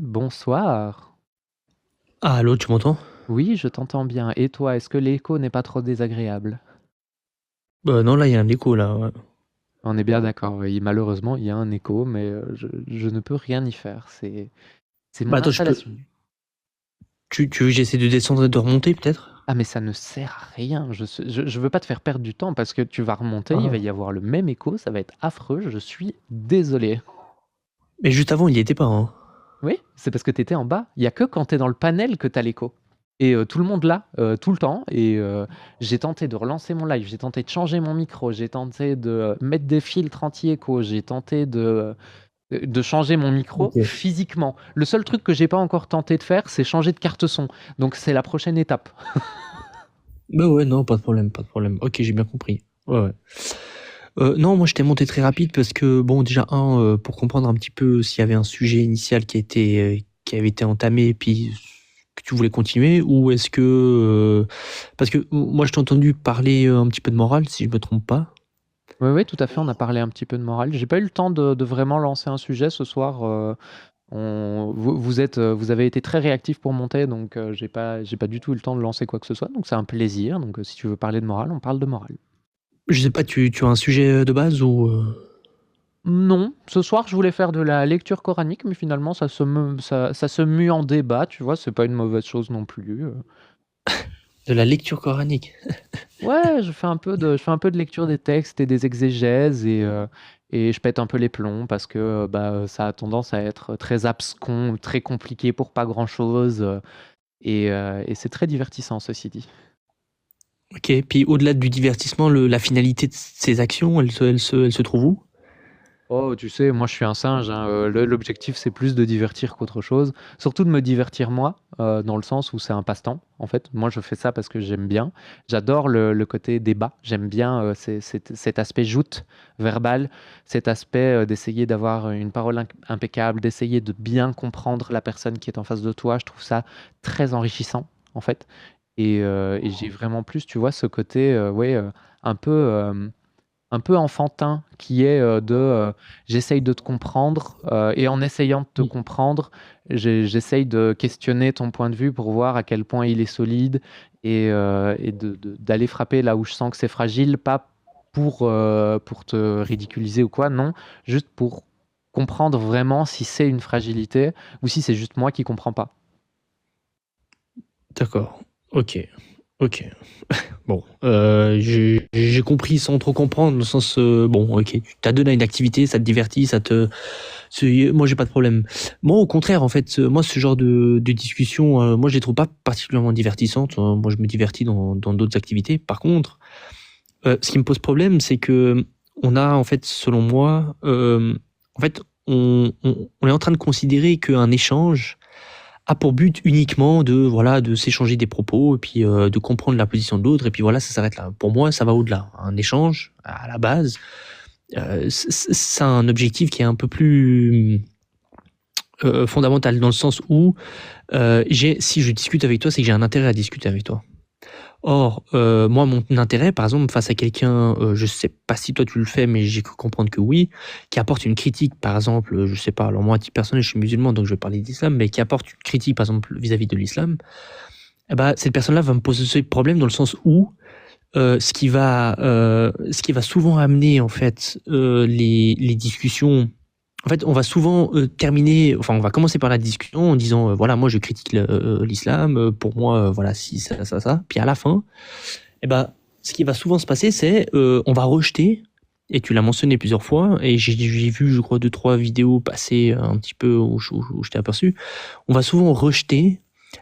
Bonsoir. Ah, allô, tu m'entends? Oui, je t'entends bien. Et toi, est-ce que l'écho n'est pas trop désagréable? Bah non, là, il y a un écho, là. Ouais. On est bien d'accord, oui. Malheureusement, il y a un écho, mais je ne peux rien y faire. C'est Bah mon attends, installation. tu veux que j'essaie de descendre et de remonter, peut-être? Ah, mais ça ne sert à rien. Je veux pas te faire perdre du temps parce que tu vas remonter, il va Ah. y avoir le même écho, ça va être affreux. Je suis désolé. Mais juste avant, il y était pas, hein. Oui, c'est parce que tu étais en bas. Il y a que quand tu es dans le panel que tu as l'écho. Et tout le monde là, tout le temps. Et j'ai tenté de relancer mon live, j'ai tenté de changer mon micro, j'ai tenté de mettre des filtres anti-écho, j'ai tenté de changer mon micro Ok. physiquement. Le seul truc que j'ai pas encore tenté de faire, c'est changer de carte son. Donc c'est la prochaine étape. Bah ouais, non, pas de problème, pas de problème. Ok, j'ai bien compris. Ouais, ouais. Non, moi, je t'ai monté très rapide parce que, bon, déjà, pour comprendre un petit peu s'il y avait un sujet initial qui avait été entamé et puis que tu voulais continuer, ou est-ce que... parce que moi, je t'ai entendu parler un petit peu de morale, si je me trompe pas. Oui, oui, tout à fait. On a parlé un petit peu de morale. J'ai pas eu le temps de vraiment lancer un sujet ce soir. Vous avez été très réactif pour monter, donc j'ai pas du tout eu le temps de lancer quoi que ce soit. Donc c'est un plaisir. Donc si tu veux parler de morale, on parle de morale. Je sais pas, tu as un sujet de base ou... Non, ce soir je voulais faire de la lecture coranique, mais finalement ça se mue en débat, tu vois, c'est pas une mauvaise chose non plus. De la lecture coranique. Ouais, je fais un peu de lecture des textes et des exégèses et je pète un peu les plombs parce que bah, ça a tendance à être très abscon, très compliqué pour pas grand-chose et c'est très divertissant ceci dit. Ok, puis au-delà du divertissement, la finalité de ces actions, elle se trouve où? Oh, tu sais, moi je suis un singe, hein, l'objectif c'est plus de divertir qu'autre chose, surtout de me divertir moi, dans le sens où c'est un passe-temps en fait. Moi je fais ça parce que j'aime bien, j'adore le côté débat, j'aime bien cet aspect joute verbal, cet aspect d'essayer d'avoir une parole impeccable, d'essayer de bien comprendre la personne qui est en face de toi, je trouve ça très enrichissant en fait. Et j'ai vraiment plus, tu vois, ce côté ouais, un peu... un peu enfantin qui est j'essaye de te comprendre et en essayant de te Mm. comprendre, j'essaye de questionner ton point de vue pour voir à quel point il est solide et d'aller frapper là où je sens que c'est fragile, pas pour te ridiculiser ou quoi, non, juste pour comprendre vraiment si c'est une fragilité ou si c'est juste moi qui comprends pas. D'accord. Ok. Ok. Bon, j'ai compris sans trop comprendre, dans le sens, bon, ok, tu t'as donné une activité, ça te divertit, moi j'ai pas de problème. Moi au contraire, en fait, moi ce genre de discussion, moi je les trouve pas particulièrement divertissantes. Moi je me divertis dans d'autres activités. Par contre, ce qui me pose problème, c'est que on a en fait, selon moi, en fait, on est en train de considérer qu'un échange a pour but uniquement de voilà de s'échanger des propos et puis de comprendre la position de l'autre et puis voilà ça s'arrête là. Pour moi, ça va au-delà. Un échange à la base, c'est un objectif qui est un peu plus fondamental dans le sens où si je discute avec toi, c'est que j'ai un intérêt à discuter avec toi. Or, moi, mon intérêt, par exemple, face à quelqu'un, je sais pas si toi tu le fais, mais j'ai cru comprendre que oui, qui apporte une critique, par exemple, je sais pas, alors moi, à titre personnel, je suis musulman, donc je vais parler d'islam, mais qui apporte une critique, par exemple, vis-à-vis de l'islam, eh ben, cette personne-là va me poser ce problème dans le sens où ce qui va souvent amener en fait les discussions. En fait, on va souvent terminer, enfin, on va commencer par la discussion en disant, voilà, moi je critique l'islam, pour moi, voilà, si, ça. Puis à la fin, eh ben, ce qui va souvent se passer, c'est on va rejeter, et tu l'as mentionné plusieurs fois, et j'ai vu, je crois, deux, trois vidéos passer un petit peu où je t'ai aperçu, on va souvent rejeter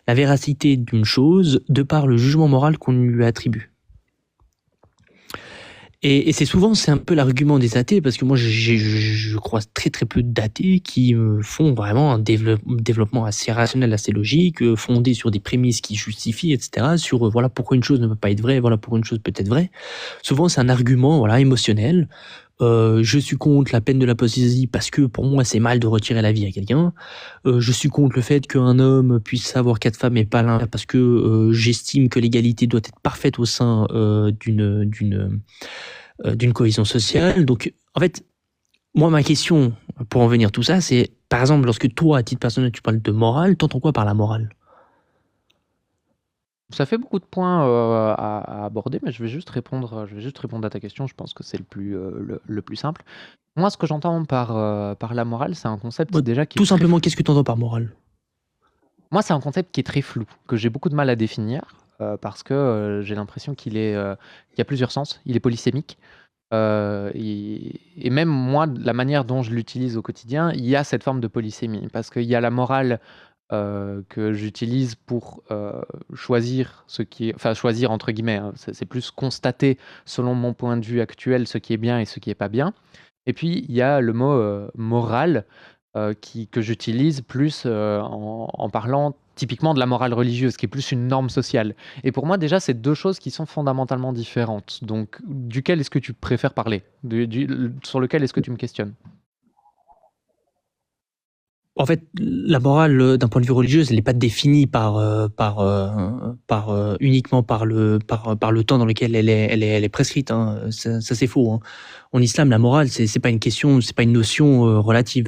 la véracité d'une chose de par le jugement moral qu'on lui attribue. Et c'est souvent, c'est un peu l'argument des athées, parce que moi, je croise très très peu d'athées qui font vraiment un développement assez rationnel, assez logique, fondé sur des prémices qui justifient, etc., sur voilà pourquoi une chose ne peut pas être vraie, voilà pourquoi une chose peut être vraie. Souvent, c'est un argument voilà émotionnel. Je suis contre la peine de l'apostasie parce que pour moi c'est mal de retirer la vie à quelqu'un. Je suis contre le fait qu'un homme puisse avoir quatre femmes et pas l'un parce que j'estime que l'égalité doit être parfaite au sein d'une cohésion sociale. Donc en fait Moi, ma question, pour en venir tout ça, c'est, par exemple, lorsque toi, à titre personnel, tu parles de morale, t'entends quoi par la morale? Ça fait beaucoup de points à aborder, mais je vais juste répondre à ta question. Je pense que c'est le plus simple. Moi, ce que j'entends par la morale, c'est un concept Moi, déjà qui est tout très simplement, flou. qu'est-ce que tu entends par morale? Moi, c'est un concept qui est très flou, que j'ai beaucoup de mal à définir, parce que j'ai l'impression qu'il y a plusieurs sens. Il est polysémique. Et même moi, la manière dont je l'utilise au quotidien, il y a cette forme de polysémie. Parce qu'il y a la morale que j'utilise pour choisir ce qui est, enfin choisir entre guillemets, hein, c'est plus constater selon mon point de vue actuel ce qui est bien et ce qui est pas bien. Et puis il y a le mot moral que j'utilise plus en parlant typiquement de la morale religieuse, qui est plus une norme sociale. Et pour moi déjà c'est deux choses qui sont fondamentalement différentes. Donc duquel est-ce que tu préfères parler? Sur lequel est-ce que tu me questionnes? En fait, la morale, d'un point de vue religieux, elle n'est pas définie uniquement par le temps dans lequel elle est prescrite, hein. Ça, c'est faux, hein. En islam, la morale, c'est pas une question, c'est pas une notion relative.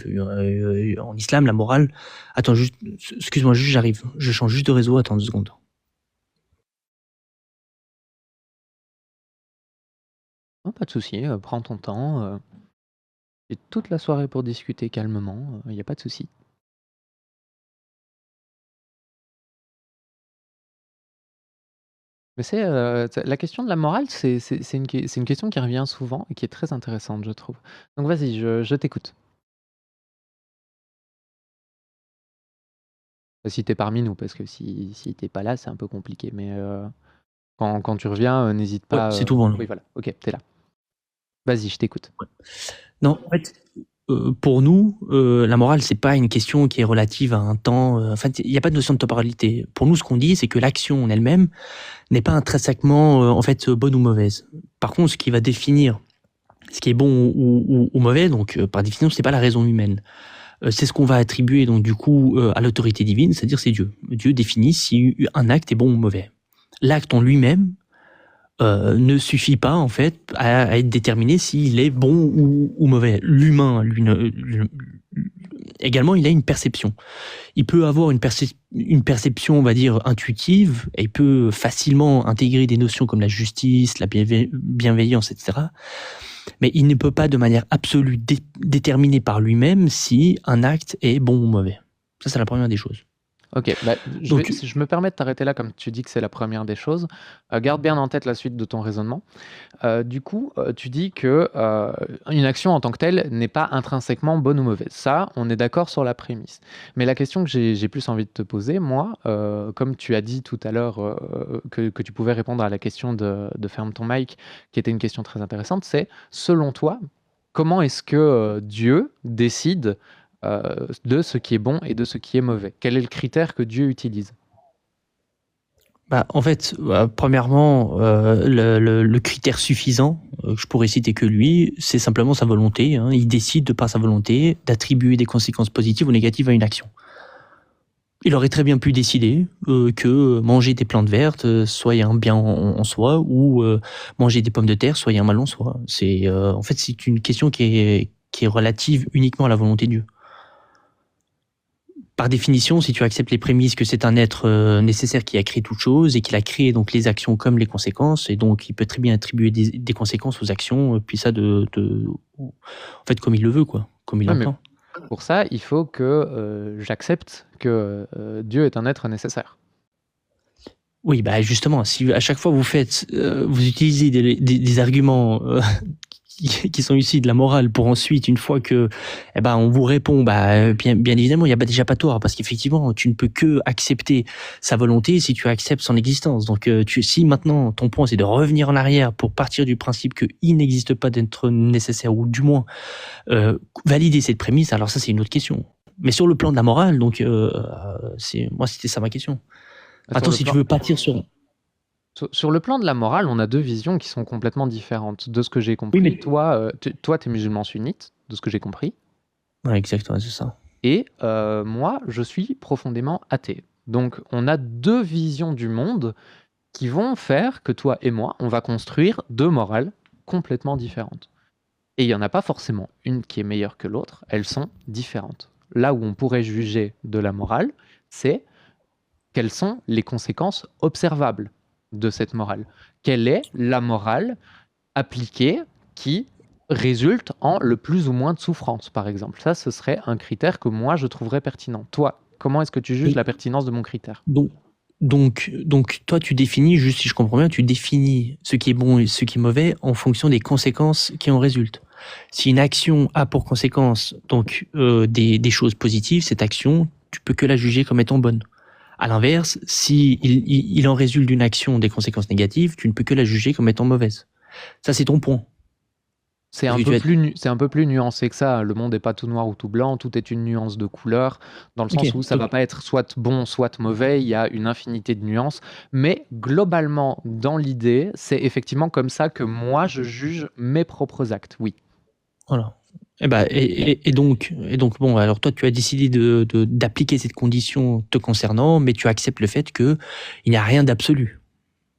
En islam, la morale. Attends, juste, excuse-moi, juste j'arrive. Je change juste de réseau. Attends 2 secondes. Non, pas de souci, prends ton temps. J'ai toute la soirée pour discuter calmement, il n'y a pas de souci. Mais la question de la morale, c'est une question qui revient souvent et qui est très intéressante, je trouve. Donc vas-y, je t'écoute. Si t'es parmi nous, parce que si t'es pas là, c'est un peu compliqué. Mais quand tu reviens, n'hésite Ouais, pas. c'est tout bon. Oui, voilà, ok, t'es là. Vas-y, je t'écoute. Non, en fait, pour nous, la morale, c'est pas une question qui est relative à un temps. En fait, il n'y a pas de notion de temporalité. Pour nous, ce qu'on dit, c'est que l'action en elle-même n'est pas intrinsèquement en fait bonne ou mauvaise. Par contre, ce qui va définir ce qui est bon ou mauvais, donc par définition, c'est pas la raison humaine. C'est ce qu'on va attribuer donc du coup à l'autorité divine, c'est-à-dire c'est Dieu. Dieu définit si un acte est bon ou mauvais. L'acte en lui-même ne suffit pas en fait à être déterminé s'il est bon ou mauvais. L'humain, également, il a une perception. Il peut avoir une perception, on va dire, intuitive, et il peut facilement intégrer des notions comme la justice, la bienveillance, etc. Mais il ne peut pas de manière absolue déterminer par lui-même si un acte est bon ou mauvais. Ça, c'est la première des choses. Ok, si je me permets de t'arrêter là, comme tu dis que c'est la première des choses, garde bien en tête la suite de ton raisonnement. Du coup, tu dis que une action en tant que telle n'est pas intrinsèquement bonne ou mauvaise. Ça, on est d'accord sur la prémisse. Mais la question que j'ai plus envie de te poser, moi, comme tu as dit tout à l'heure que tu pouvais répondre à la question de Ferme ton mic, qui était une question très intéressante, c'est, selon toi, comment est-ce que Dieu décide de ce qui est bon et de ce qui est mauvais? Quel est le critère que Dieu utilise? En fait, premièrement, le critère suffisant, je pourrais citer que lui, c'est simplement sa volonté, hein. Il décide de par sa volonté d'attribuer des conséquences positives ou négatives à une action. Il aurait très bien pu décider que manger des plantes vertes soit un bien en soi, ou manger des pommes de terre soit un mal en soi. En fait, c'est une question qui est relative uniquement à la volonté de Dieu. Par définition, si tu acceptes les prémices que c'est un être nécessaire qui a créé toute chose et qu'il a créé donc les actions comme les conséquences, et donc il peut très bien attribuer des conséquences aux actions, puis ça en fait comme il le veut, quoi, comme il Ouais, mais l'entend. pour ça, il faut que j'accepte que Dieu est un être nécessaire. Oui, bah justement, si à chaque fois vous utilisez des arguments qui sont issus de la morale pour ensuite, une fois que, on vous répond, bien évidemment, il y a déjà pas tort, parce qu'effectivement, tu ne peux que accepter sa volonté si tu acceptes son existence. Donc, si maintenant ton point c'est de revenir en arrière pour partir du principe qu'il n'existe pas d'être nécessaire, ou du moins valider cette prémisse, alors ça c'est une autre question. Mais sur le plan de la morale, donc c'était ça ma question. Attends, si tu veux partir sur... Sur le plan de la morale, on a deux visions qui sont complètement différentes. De ce que j'ai compris, Oui, mais... toi, t'es musulman sunnite, de ce que j'ai compris, Ouais, exactement, c'est ça. et moi, je suis profondément athée. Donc, on a deux visions du monde qui vont faire que toi et moi, on va construire deux morales complètement différentes. Et il n'y en a pas forcément une qui est meilleure que l'autre, elles sont différentes. Là où on pourrait juger de la morale, c'est quelles sont les conséquences observables de cette morale. Quelle est la morale appliquée qui résulte en le plus ou moins de souffrance, par exemple. Ça, ce serait un critère que moi, je trouverais pertinent. Toi, comment est-ce que tu juges Et la pertinence de mon critère? donc, toi, tu définis, juste si je comprends bien, tu définis ce qui est bon et ce qui est mauvais en fonction des conséquences qui en résultent. Si une action a pour conséquence donc des choses positives, cette action, tu peux que la juger comme étant bonne. À l'inverse, si il en résulte d'une action des conséquences négatives, tu ne peux que la juger comme étant mauvaise. Ça, c'est ton point. C'est Parce un, que tu peu as... plus c'est un peu plus nuancé que ça. Le monde n'est pas tout noir ou tout blanc, tout est une nuance de couleur, dans le Ok, sens où ça va pas être soit bon, soit mauvais, il y a une infinité de nuances. Mais globalement, dans l'idée, c'est effectivement comme ça que moi, je juge mes propres actes, oui. voilà. Et donc, bon, alors toi, tu as décidé d'appliquer cette condition te concernant, mais tu acceptes le fait que il n'y a rien d'absolu.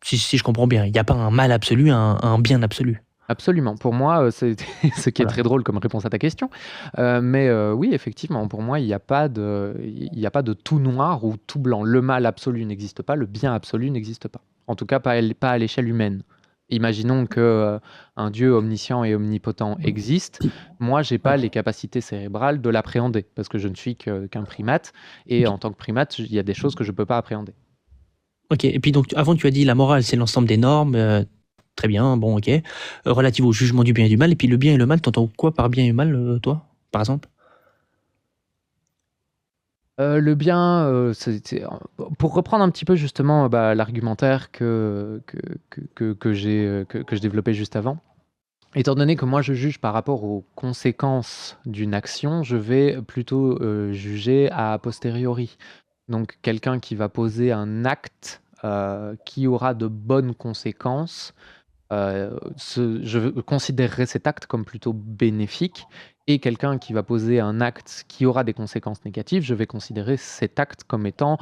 Si je comprends bien, il n'y a pas un mal absolu, un bien absolu. Absolument. Pour moi, c'est ce qui est Voilà. très drôle comme réponse à ta question. Mais oui, effectivement, pour moi, il y a pas de tout noir ou tout blanc. Le mal absolu n'existe pas, le bien absolu n'existe pas. En tout cas, pas à l'échelle humaine. Imaginons que un Dieu omniscient et omnipotent existe. Moi, j'ai pas les capacités cérébrales de l'appréhender parce que je ne suis qu'un primate. Et en tant que primate, il y a des choses que je peux pas appréhender. Ok, et puis donc avant tu as dit la morale c'est l'ensemble des normes, très bien, bon ok, relative au jugement du bien et du mal, et puis le bien et le mal, t'entends quoi par bien et mal, toi, par exemple? Le bien, pour reprendre un petit peu justement l'argumentaire que je développais juste avant. Étant donné que moi je juge par rapport aux conséquences d'une action, je vais plutôt juger a posteriori. Donc quelqu'un qui va poser un acte qui aura de bonnes conséquences, je considérerais cet acte comme plutôt bénéfique, et quelqu'un qui va poser un acte qui aura des conséquences négatives, je vais considérer cet acte comme étant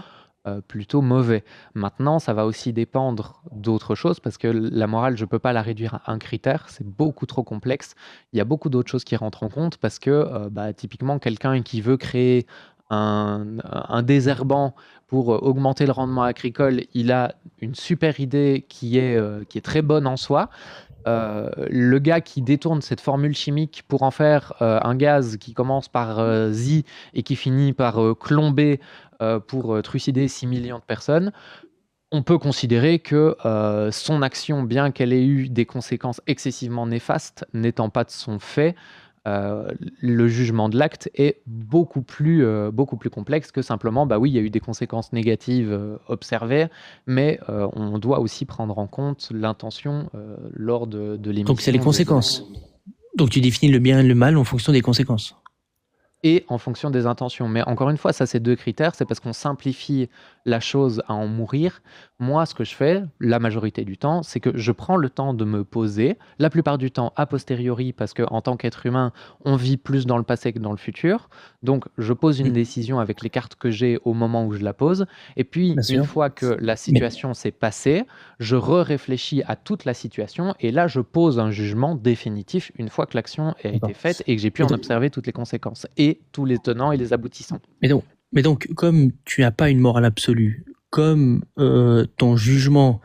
plutôt mauvais. Maintenant, ça va aussi dépendre d'autres choses, parce que la morale, je ne peux pas la réduire à un critère, c'est beaucoup trop complexe. Il y a beaucoup d'autres choses qui rentrent en compte, parce que typiquement, quelqu'un qui veut créer un désherbant pour augmenter le rendement agricole, il a une super idée qui est très bonne en soi. Le gars qui détourne cette formule chimique pour en faire un gaz qui commence par Z et qui finit par clomber pour trucider 6 millions de personnes, on peut considérer que son action, bien qu'elle ait eu des conséquences excessivement néfastes, n'étant pas de son fait, le jugement de l'acte est beaucoup plus complexe que simplement, bah oui, il y a eu des conséquences négatives observées, mais on doit aussi prendre en compte l'intention lors de Donc c'est les l'émission conséquences. Donc tu définis le bien et le mal en fonction des conséquences. et en fonction des intentions. Mais encore une fois, ça, c'est deux critères. C'est parce qu'on simplifie la chose à en mourir. Moi, ce que je fais, la majorité du temps, c'est que je prends le temps de me poser, la plupart du temps a posteriori, parce qu'en tant qu'être humain, on vit plus dans le passé que dans le futur. Donc, je pose une Mm. décision avec les cartes que j'ai au moment où je la pose. Et puis, Bien une sûr. fois que la Mais situation s'est passée, je réfléchis à toute la situation et là, je pose un jugement définitif une fois que l'action a été d'accord. faite et que j'ai pu Mais en donc, observer toutes les conséquences et tous les tenants et les aboutissants. mais donc, comme tu n'as pas une morale absolue, comme ton jugement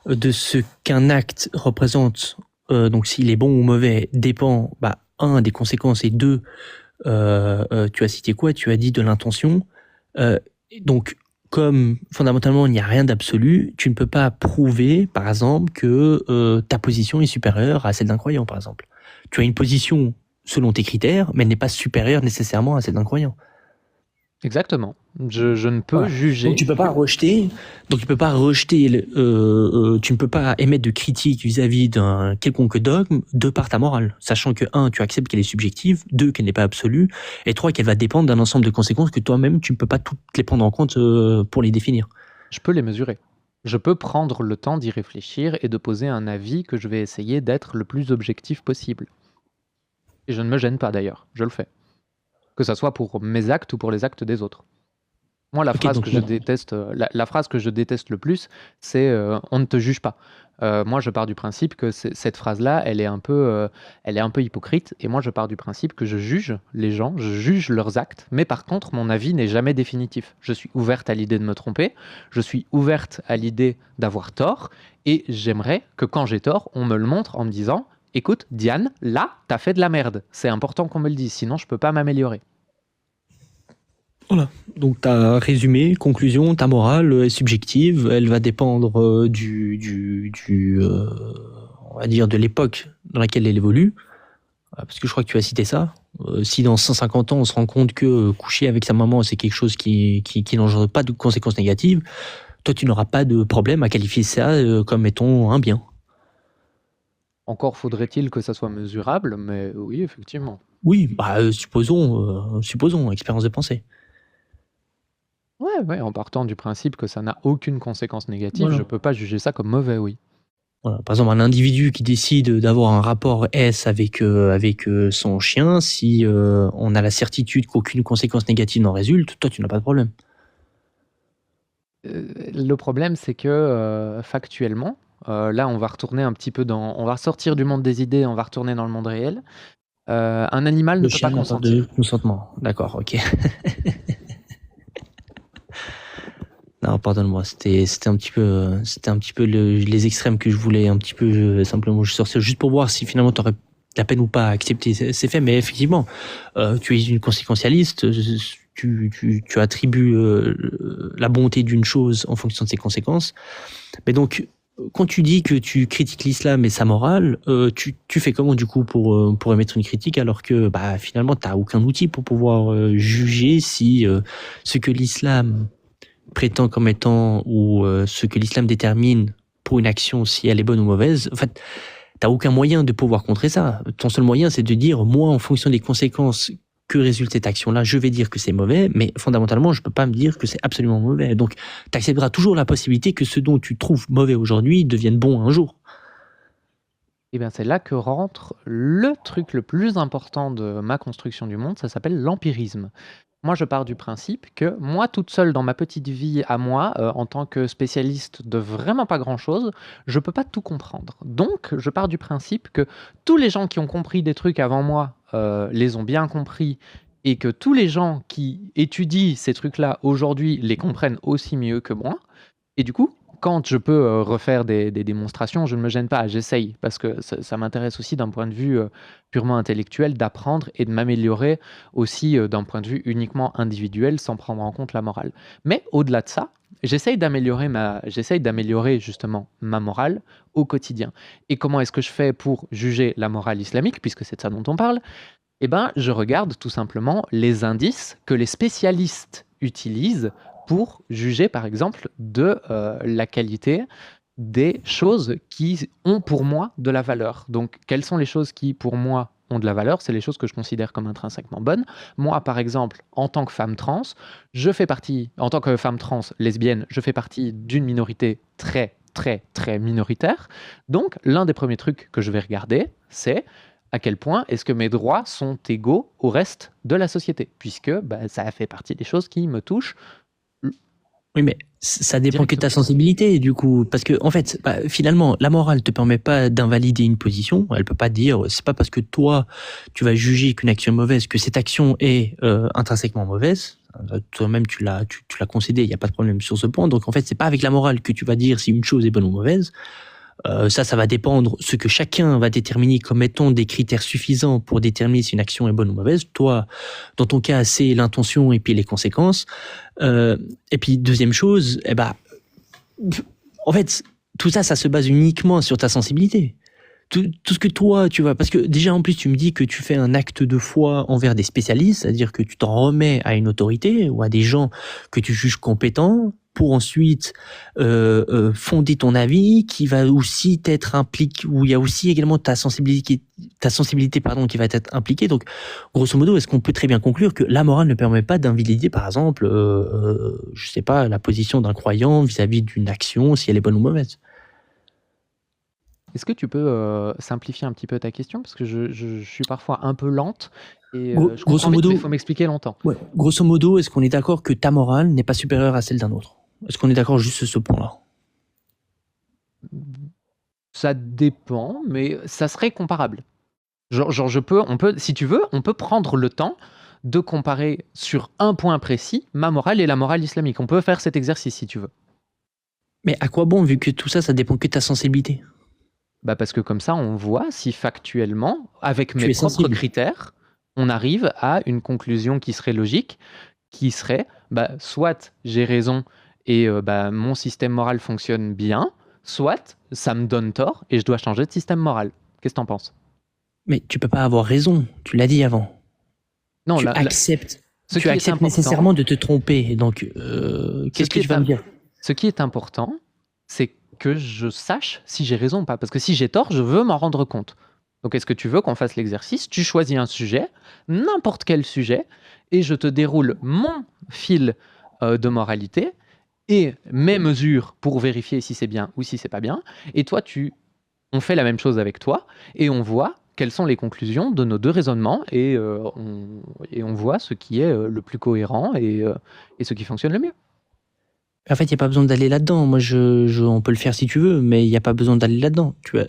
de ce qu'un acte représente, donc s'il est bon ou mauvais, dépend, bah, un, des conséquences, et deux, tu as cité quoi? Tu as dit de l'intention. Donc, comme fondamentalement il n'y a rien d'absolu, tu ne peux pas prouver, par exemple, que ta position est supérieure à celle d'un croyant, par exemple. Tu as une position selon tes critères, mais elle n'est pas supérieure nécessairement à celle d'un croyant. Exactement. Je ne peux Voilà. Donc juger tu peux pas que... rejeter. Donc tu peux pas rejeter. Tu ne peux pas émettre de critiques vis-à-vis d'un quelconque dogme de par ta morale, sachant que un, tu acceptes qu'elle est subjective, deux, qu'elle n'est pas absolue, et trois, qu'elle va dépendre d'un ensemble de conséquences que toi-même tu ne peux pas toutes les prendre en compte pour les définir. Je peux les mesurer. Je peux prendre le temps d'y réfléchir et de poser un avis que je vais essayer d'être le plus objectif possible. Et je ne me gêne pas d'ailleurs, je le fais. Que ça soit pour mes actes ou pour les actes des autres. Moi, la Ok, phrase donc que je déteste, la phrase que je déteste le plus, c'est on ne te juge pas. Moi, je pars du principe que cette phrase-là, elle est un peu hypocrite. Et moi, je pars du principe que je juge les gens, je juge leurs actes. Mais par contre, mon avis n'est jamais définitif. Je suis ouverte à l'idée de me tromper. Je suis ouverte à l'idée d'avoir tort. Et j'aimerais que quand j'ai tort, on me le montre en me disant, écoute, Diane, là, t'as fait de la merde. C'est important qu'on me le dise, sinon je peux pas m'améliorer. voilà. Donc, tu as résumé, conclusion, ta morale est subjective, elle va dépendre on va dire, de l'époque dans laquelle elle évolue. Parce que je crois que tu as cité ça. Si dans 150 ans, on se rend compte que coucher avec sa maman, c'est quelque chose qui n'engendre pas de conséquences négatives, toi, tu n'auras pas de problème à qualifier ça comme étant un bien. Encore faudrait-il que ça soit mesurable, mais oui, effectivement. Oui, supposons, expérience de pensée. Ouais, ouais, en partant du principe que ça n'a aucune conséquence négative, Voilà. je peux pas juger ça comme mauvais, oui. Voilà. Par exemple, un individu qui décide d'avoir un rapport S avec son chien, si on a la certitude qu'aucune conséquence négative n'en résulte, toi, tu n'as pas de problème. Le problème, c'est que factuellement, là, on va retourner un petit peu on va sortir du monde des idées, on va retourner dans le monde réel. Un animal ne Le peut chien pas n'a pas de consentir. consentement. D'accord, ok. Non, pardonne-moi, c'était un petit peu les extrêmes que je voulais un petit peu simplement sortir juste pour voir si finalement tu aurais la peine ou pas à accepter ces faits. Mais effectivement, tu es une conséquentialiste, tu attribues la bonté d'une chose en fonction de ses conséquences. Mais donc, quand tu dis que tu critiques l'islam et sa morale, tu fais comment du coup pour émettre une critique alors que bah, finalement tu n'as aucun outil pour pouvoir juger si ce que l'islam prétend comme étant ou ce que l'islam détermine pour une action, si elle est bonne ou mauvaise, en fait, t'as aucun moyen de pouvoir contrer ça. Ton seul moyen, c'est de dire, moi, en fonction des conséquences que résulte cette action-là, je vais dire que c'est mauvais, mais fondamentalement, je peux pas me dire que c'est absolument mauvais. Donc, tu accepteras toujours la possibilité que ce dont tu trouves mauvais aujourd'hui devienne bon un jour. Et bien, c'est là que rentre le truc le plus important de ma construction du monde, ça s'appelle l'empirisme. Moi, je pars du principe que moi, toute seule dans ma petite vie à moi, en tant que spécialiste de vraiment pas grand-chose, je peux pas tout comprendre. Donc, je pars du principe que tous les gens qui ont compris des trucs avant moi les ont bien compris et que tous les gens qui étudient ces trucs-là aujourd'hui les comprennent aussi mieux que moi. Et du coup, quand je peux refaire des démonstrations, je ne me gêne pas, j'essaye, parce que ça m'intéresse aussi d'un point de vue purement intellectuel d'apprendre et de m'améliorer aussi d'un point de vue uniquement individuel sans prendre en compte la morale. Mais au-delà de ça, j'essaye d'améliorer justement ma morale au quotidien. Et comment est-ce que je fais pour juger la morale islamique, puisque c'est de ça dont on parle? Eh ben, je regarde tout simplement les indices que les spécialistes utilisent pour juger, par exemple, de la qualité des choses qui ont pour moi de la valeur. Donc, quelles sont les choses qui, pour moi, ont de la valeur? C'est les choses que je considère comme intrinsèquement bonnes. Moi, par exemple, en tant que femme trans, en tant que femme trans lesbienne, je fais partie d'une minorité très, très, très minoritaire. Donc, l'un des premiers trucs que je vais regarder, c'est à quel point est-ce que mes droits sont égaux au reste de la société, puisque bah, ça fait partie des choses qui me touchent Oui, mais ça dépend que de ta directement. sensibilité, du coup. Parce que, en fait, bah, finalement, la morale te permet pas d'invalider une position. Elle peut pas dire, c'est pas parce que toi, tu vas juger qu'une action est mauvaise, que cette action est intrinsèquement mauvaise. Toi-même, tu l'as concédé, il n'y a pas de problème sur ce point. Donc, en fait, c'est pas avec la morale que tu vas dire si une chose est bonne ou mauvaise. Ça va dépendre ce que chacun va déterminer comme étant des critères suffisants pour déterminer si une action est bonne ou mauvaise. Toi, dans ton cas, c'est l'intention et puis les conséquences. Et puis deuxième chose, en fait, tout ça, ça se base uniquement sur ta sensibilité. Tout ce que toi, tu vas, parce que déjà en plus tu me dis que tu fais un acte de foi envers des spécialistes, c'est-à-dire que tu t'en remets à une autorité ou à des gens que tu juges compétents pour ensuite fonder ton avis, qui va aussi être impliqué, où il y a aussi également ta sensibilité qui va être impliquée. Donc, grosso modo, est-ce qu'on peut très bien conclure que la morale ne permet pas d'invalider, par exemple, je sais pas, la position d'un croyant vis-à-vis d'une action, si elle est bonne ou mauvaise? Est-ce que tu peux simplifier un petit peu ta question? Parce que je suis parfois un peu lente et je comprends Grosso vite, mais il modo, faut m'expliquer longtemps. ouais, grosso modo, est-ce qu'on est d'accord que ta morale n'est pas supérieure à celle d'un autre? Est-ce qu'on est d'accord juste sur ce point-là? Ça dépend, mais ça serait comparable. Genre, si tu veux, on peut prendre le temps de comparer sur un point précis ma morale et la morale islamique. On peut faire cet exercice si tu veux. Mais à quoi bon, vu que tout ça, ça dépend que de ta sensibilité? Bah parce que comme ça, on voit si factuellement, avec mes Tu es propres sensible. critères, on arrive à une conclusion qui serait logique, qui serait, bah, soit j'ai raison et bah, mon système moral fonctionne bien, soit ça me donne tort et je dois changer de système moral. Qu'est-ce que t'en penses? Mais tu peux pas avoir raison, tu l'as dit avant. Non, Tu acceptes, ce tu qui est acceptes important, nécessairement de te tromper. Donc, qu'est-ce que tu vas me dire? ce qui est important, c'est que je sache si j'ai raison ou pas. Parce que si j'ai tort, je veux m'en rendre compte. Donc, est-ce que tu veux qu'on fasse l'exercice? Tu choisis un sujet, n'importe quel sujet, et je te déroule mon fil de moralité et mes mesures pour vérifier si c'est bien ou si c'est pas bien. Et toi, on fait la même chose avec toi et on voit quelles sont les conclusions de nos deux raisonnements et on voit ce qui est le plus cohérent et ce qui fonctionne le mieux. En fait, il n'y a pas besoin d'aller là-dedans. Moi, on peut le faire si tu veux, mais il n'y a pas besoin d'aller là-dedans. Bah,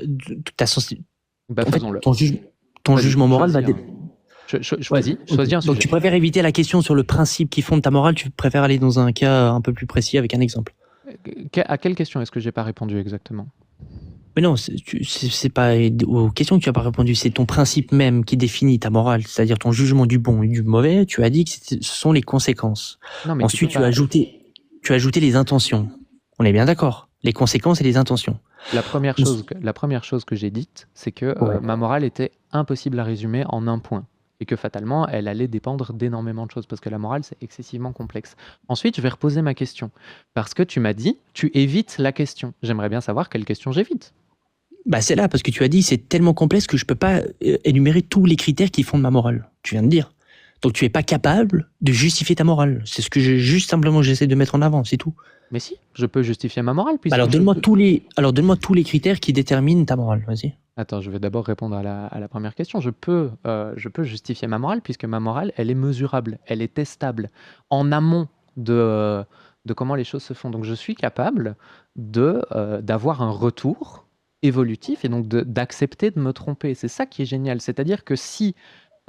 En fait, faisons-le. ton Vas-y, jugement moral va... Choisis un Donc, sujet. tu préfères éviter la question sur le principe qui fonde ta morale, tu préfères aller dans un cas un peu plus précis avec un exemple. À quelle question est-ce que j'ai pas répondu exactement? Mais non, c'est pas aux questions que tu n'as pas répondu, c'est ton principe même qui définit ta morale, c'est-à-dire ton jugement du bon et du mauvais. Tu as dit que ce sont les conséquences. Non, mais ensuite, tu as ajouté les intentions. On est bien d'accord. Les conséquences et les intentions. La première chose que j'ai dite, c'est que ma morale était impossible à résumer en un point. Et que fatalement, elle allait dépendre d'énormément de choses, parce que la morale, c'est excessivement complexe. Ensuite, je vais reposer ma question. Parce que tu m'as dit, tu évites la question. J'aimerais bien savoir quelle question j'évite. Bah c'est là, parce que tu as dit, c'est tellement complexe que je peux pas énumérer tous les critères qui fondent ma morale. Tu viens de dire. Donc tu es pas capable de justifier ta morale. C'est ce que j'essaie de mettre en avant, c'est tout. Mais si, je peux justifier ma morale. Alors donne-moi tous les critères qui déterminent ta morale, vas-y. Attends, je vais d'abord répondre à la première question. Je peux justifier ma morale puisque ma morale, elle est mesurable, elle est testable en amont de comment les choses se font. Donc je suis capable d'avoir un retour évolutif et donc d'accepter de me tromper. C'est ça qui est génial. C'est-à-dire que si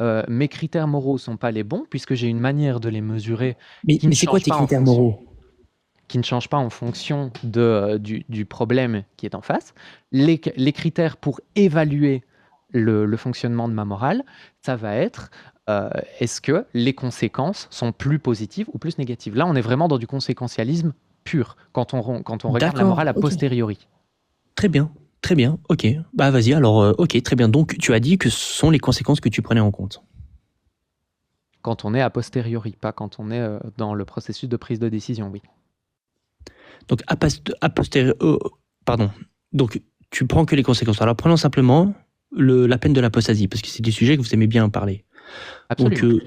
mes critères moraux sont pas les bons, puisque j'ai une manière de les mesurer mais c'est quoi tes critères moraux? Qui ne change pas en fonction du problème qui est en face. Les critères pour évaluer le fonctionnement de ma morale, ça va être est-ce que les conséquences sont plus positives ou plus négatives? Là, on est vraiment dans du conséquentialisme pur, quand on regarde la morale a posteriori. Très bien, ok. Bah vas-y, alors, ok, très bien. Donc, tu as dit que ce sont les conséquences que tu prenais en compte. Quand on est a posteriori, pas quand on est dans le processus de prise de décision, oui. Donc, pardon. Donc, tu prends que les conséquences. Alors, prenons simplement la peine de l'apostasie, parce que c'est des sujets que vous aimez bien parler. Absolument. Donc,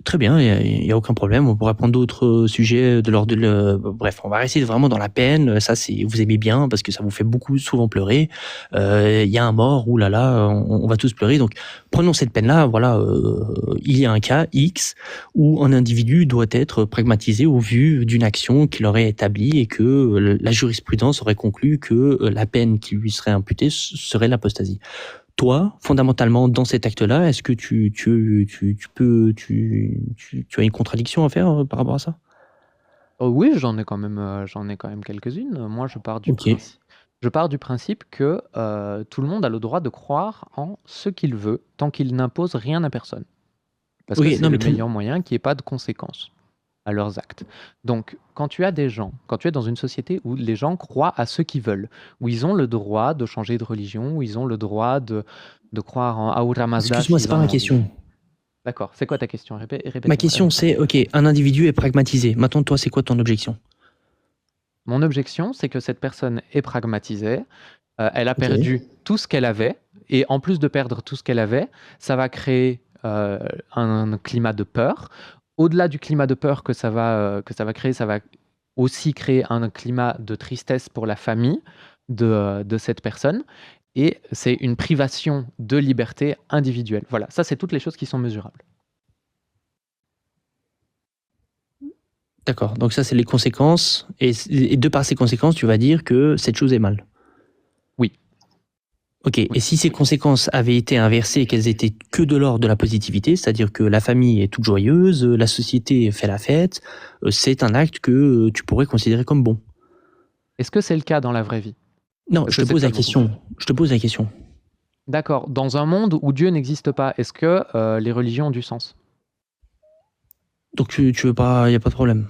très bien, il n'y a aucun problème. On pourra prendre d'autres sujets de l'ordre de... Bref, on va rester vraiment dans la peine. Ça, vous aimez bien parce que ça vous fait souvent pleurer. Il y a un mort, oulala, on va tous pleurer. Donc, prenons cette peine-là. Voilà, il y a un cas X où un individu doit être pragmatisé au vu d'une action qu'il aurait établie et que la jurisprudence aurait conclu que la peine qui lui serait imputée serait l'apostasie. Toi, fondamentalement, dans cet acte-là, est-ce que tu as une contradiction à faire par rapport à ça? Oui, j'en ai quand même quelques-unes. Moi, je pars du principe que tout le monde a le droit de croire en ce qu'il veut, tant qu'il n'impose rien à personne. Parce que c'est le meilleur moyen qu'il n'y ait pas de conséquences à leurs actes. Donc, quand tu es dans une société où les gens croient à ce qu'ils veulent, où ils ont le droit de changer de religion, où ils ont le droit de croire en Ahura Mazda. Excuse-moi, c'est pas ma question. D'accord, c'est quoi ta question? Répète. Ma question, c'est, ok, un individu est pragmatisé. Maintenant, toi, c'est quoi ton objection? Mon objection, c'est que cette personne est pragmatisée, elle a perdu tout ce qu'elle avait, et en plus de perdre tout ce qu'elle avait, ça va créer un climat de peur. Au-delà du climat de peur que ça va créer, ça va aussi créer un climat de tristesse pour la famille. de cette personne et c'est une privation de liberté individuelle. Voilà, ça c'est toutes les choses qui sont mesurables. D'accord, donc ça c'est les conséquences, et de par ces conséquences, tu vas dire que cette chose est mal. Oui. Ok, et si ces conséquences avaient été inversées et qu'elles étaient que de l'ordre de la positivité, c'est-à-dire que la famille est toute joyeuse, la société fait la fête, c'est un acte que tu pourrais considérer comme bon. Est-ce que c'est le cas dans la vraie vie? Non, je te pose la question. Je te pose la question. D'accord, dans un monde où Dieu n'existe pas, est-ce que les religions ont du sens? Donc tu veux pas, il n'y a pas de problème.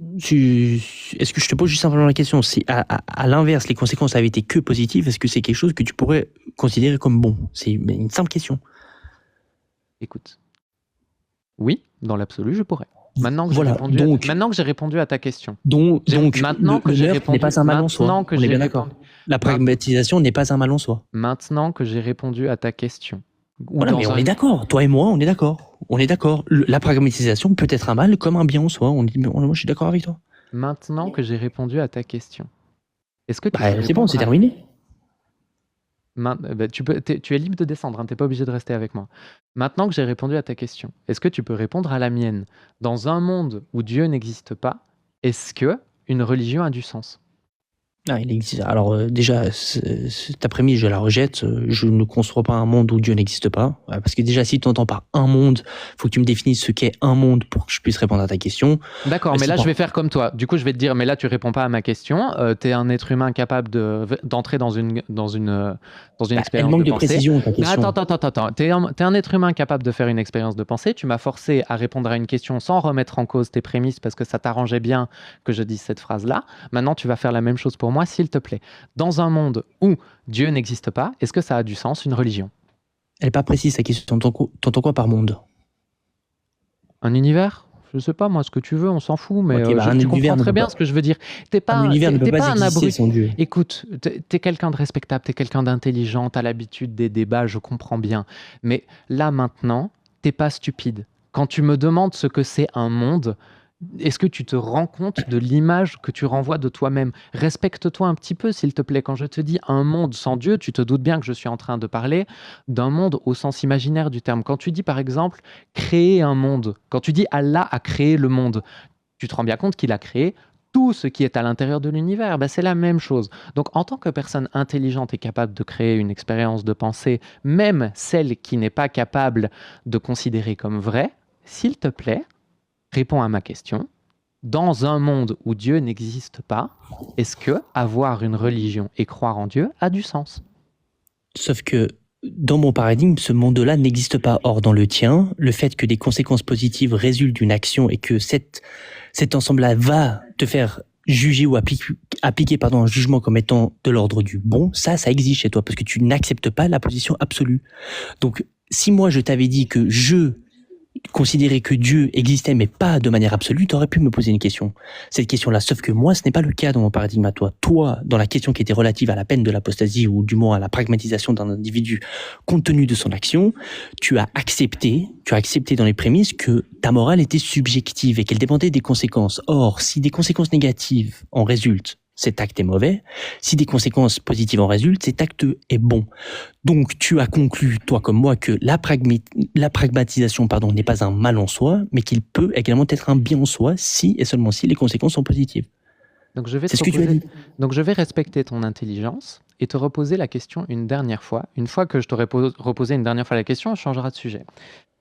Est-ce que je te pose juste simplement la question, si à l'inverse, les conséquences avaient été que positives, est-ce que c'est quelque chose que tu pourrais considérer comme bon? C'est une simple question. Écoute, oui, dans l'absolu, je pourrais. Maintenant que Voilà, j'ai répondu à ta question. Donc maintenant que j'ai répondu, n'est pas un mal en soi. On est bien d'accord. La pragmatisation n'est pas un mal en soi. Maintenant que j'ai répondu à ta question. Voilà, mais on est d'accord. Toi et moi, on est d'accord. On est d'accord. La pragmatisation peut être un mal comme un bien en soi. Moi, je suis d'accord avec toi. Maintenant que j'ai répondu à ta question, est-ce que tu c'est bon, c'est terminé. Tu es libre de descendre, hein, tu n'es pas obligé de rester avec moi. Maintenant que j'ai répondu à ta question, est-ce que tu peux répondre à la mienne? Dans un monde où Dieu n'existe pas, est-ce que une religion a du sens? Il existe. Alors déjà, ta prémisse, je la rejette. Je ne conçois pas un monde où Dieu n'existe pas. Parce que déjà, si tu entends par un monde, il faut que tu me définisses ce qu'est un monde pour que je puisse répondre à ta question. D'accord, mais là, je vais faire comme toi. Du coup, je vais te dire, mais là, tu réponds pas à ma question. Tu es un être humain capable d'entrer dans une expérience elle manque de pensée. précision, ta question. Attends. Tu es un être humain capable de faire une expérience de pensée. Tu m'as forcé à répondre à une question sans remettre en cause tes prémices parce que ça t'arrangeait bien que je dise cette phrase-là. Maintenant, tu vas faire la même chose pour moi, s'il te plaît. Dans un monde où Dieu n'existe pas, est-ce que ça a du sens, une religion? Elle n'est pas précise, ta question. T'entends quoi par monde? Un univers? Je sais pas, moi, ce que tu veux, on s'en fout, mais tu comprends très bien ce que je veux dire. Un univers ne peut pas exister sans Dieu. Écoute, t'es quelqu'un de respectable, t'es quelqu'un d'intelligent, t'as l'habitude des débats, je comprends bien. Mais là, maintenant, t'es pas stupide. Quand tu me demandes ce que c'est un monde, est-ce que tu te rends compte de l'image que tu renvoies de toi-même? Respecte-toi un petit peu, s'il te plaît. Quand je te dis un monde sans Dieu, tu te doutes bien que je suis en train de parler d'un monde au sens imaginaire du terme. Quand tu dis, par exemple, créer un monde, quand tu dis Allah a créé le monde, tu te rends bien compte qu'il a créé tout ce qui est à l'intérieur de l'univers. C'est la même chose. Donc, en tant que personne intelligente et capable de créer une expérience de pensée, même celle qui n'est pas capable de considérer comme vraie, s'il te plaît, réponds à ma question. Dans un monde où Dieu n'existe pas, est-ce que avoir une religion et croire en Dieu a du sens? Sauf que dans mon paradigme, ce monde-là n'existe pas. Or, dans le tien, le fait que des conséquences positives résultent d'une action et que cet ensemble-là va te faire juger ou appliquer un jugement comme étant de l'ordre du bon, ça existe chez toi parce que tu n'acceptes pas la position absolue. Donc, si moi je t'avais dit que je considérer que Dieu existait mais pas de manière absolue, tu aurais pu me poser une question. Cette question-là, sauf que moi, ce n'est pas le cas dans mon paradigme à toi. Toi, dans la question qui était relative à la peine de l'apostasie ou du moins à la pragmatisation d'un individu compte tenu de son action, tu as accepté dans les prémices que ta morale était subjective et qu'elle dépendait des conséquences. Or, si des conséquences négatives en résultent, cet acte est mauvais. Si des conséquences positives en résultent, cet acte est bon. Donc, tu as conclu, toi comme moi, que la pragmatisation n'est pas un mal en soi, mais qu'il peut également être un bien en soi, si et seulement si les conséquences sont positives. Donc, je vais respecter ton intelligence et te reposer la question une dernière fois. Une fois que je t'aurai reposé une dernière fois la question, on changera de sujet.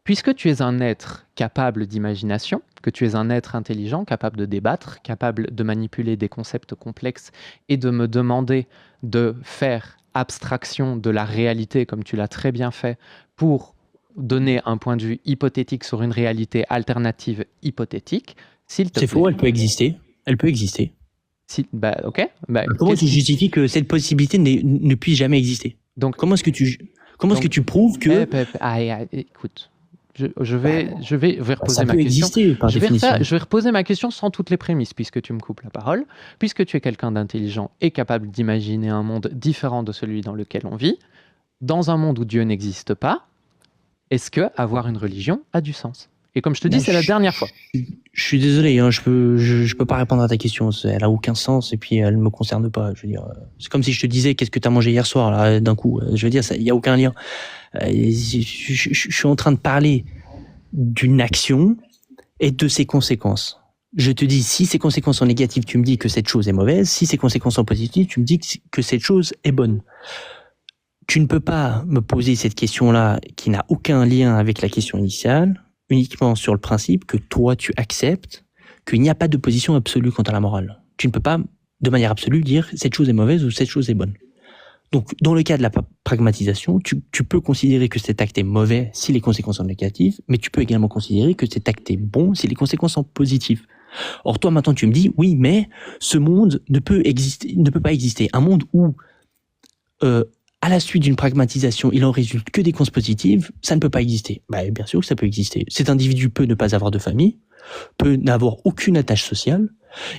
Puisque tu es un être capable d'imagination, que tu es un être intelligent, capable de débattre, capable de manipuler des concepts complexes et de me demander de faire abstraction de la réalité, comme tu l'as très bien fait, pour donner un point de vue hypothétique sur une réalité alternative hypothétique, s'il te plaît. C'est faux, elle peut exister. Elle peut exister. Ok. Comment tu justifies que cette possibilité ne puisse jamais exister? Donc, comment est-ce que tu prouves que... Écoute... Je vais reposer ma question. Je vais reposer ma question sans toutes les prémices, puisque tu me coupes la parole. Puisque tu es quelqu'un d'intelligent et capable d'imaginer un monde différent de celui dans lequel on vit, dans un monde où Dieu n'existe pas, est-ce que avoir une religion a du sens? Et comme je te dis, c'est la dernière fois. Je suis désolé, hein, je peux pas répondre à ta question. Elle a aucun sens et puis elle me concerne pas. Je veux dire, c'est comme si je te disais qu'est-ce que t'as mangé hier soir là d'un coup. Je veux dire, il y a aucun lien. Je suis en train de parler d'une action et de ses conséquences. Je te dis, si ces conséquences sont négatives, tu me dis que cette chose est mauvaise. Si ces conséquences sont positives, tu me dis que cette chose est bonne. Tu ne peux pas me poser cette question-là qui n'a aucun lien avec la question initiale, uniquement sur le principe que toi, tu acceptes qu'il n'y a pas de position absolue quant à la morale. Tu ne peux pas, de manière absolue, dire cette chose est mauvaise ou cette chose est bonne. Donc, dans le cas de la pragmatisation, tu peux considérer que cet acte est mauvais si les conséquences sont négatives, mais tu peux également considérer que cet acte est bon si les conséquences sont positives. Or, toi, maintenant, tu me dis, oui, mais ce monde ne peut pas exister. Un monde où, à la suite d'une pragmatisation, il en résulte que des conséquences positives, ça ne peut pas exister. Bah, bien sûr que ça peut exister. Cet individu peut ne pas avoir de famille, peut n'avoir aucune attache sociale,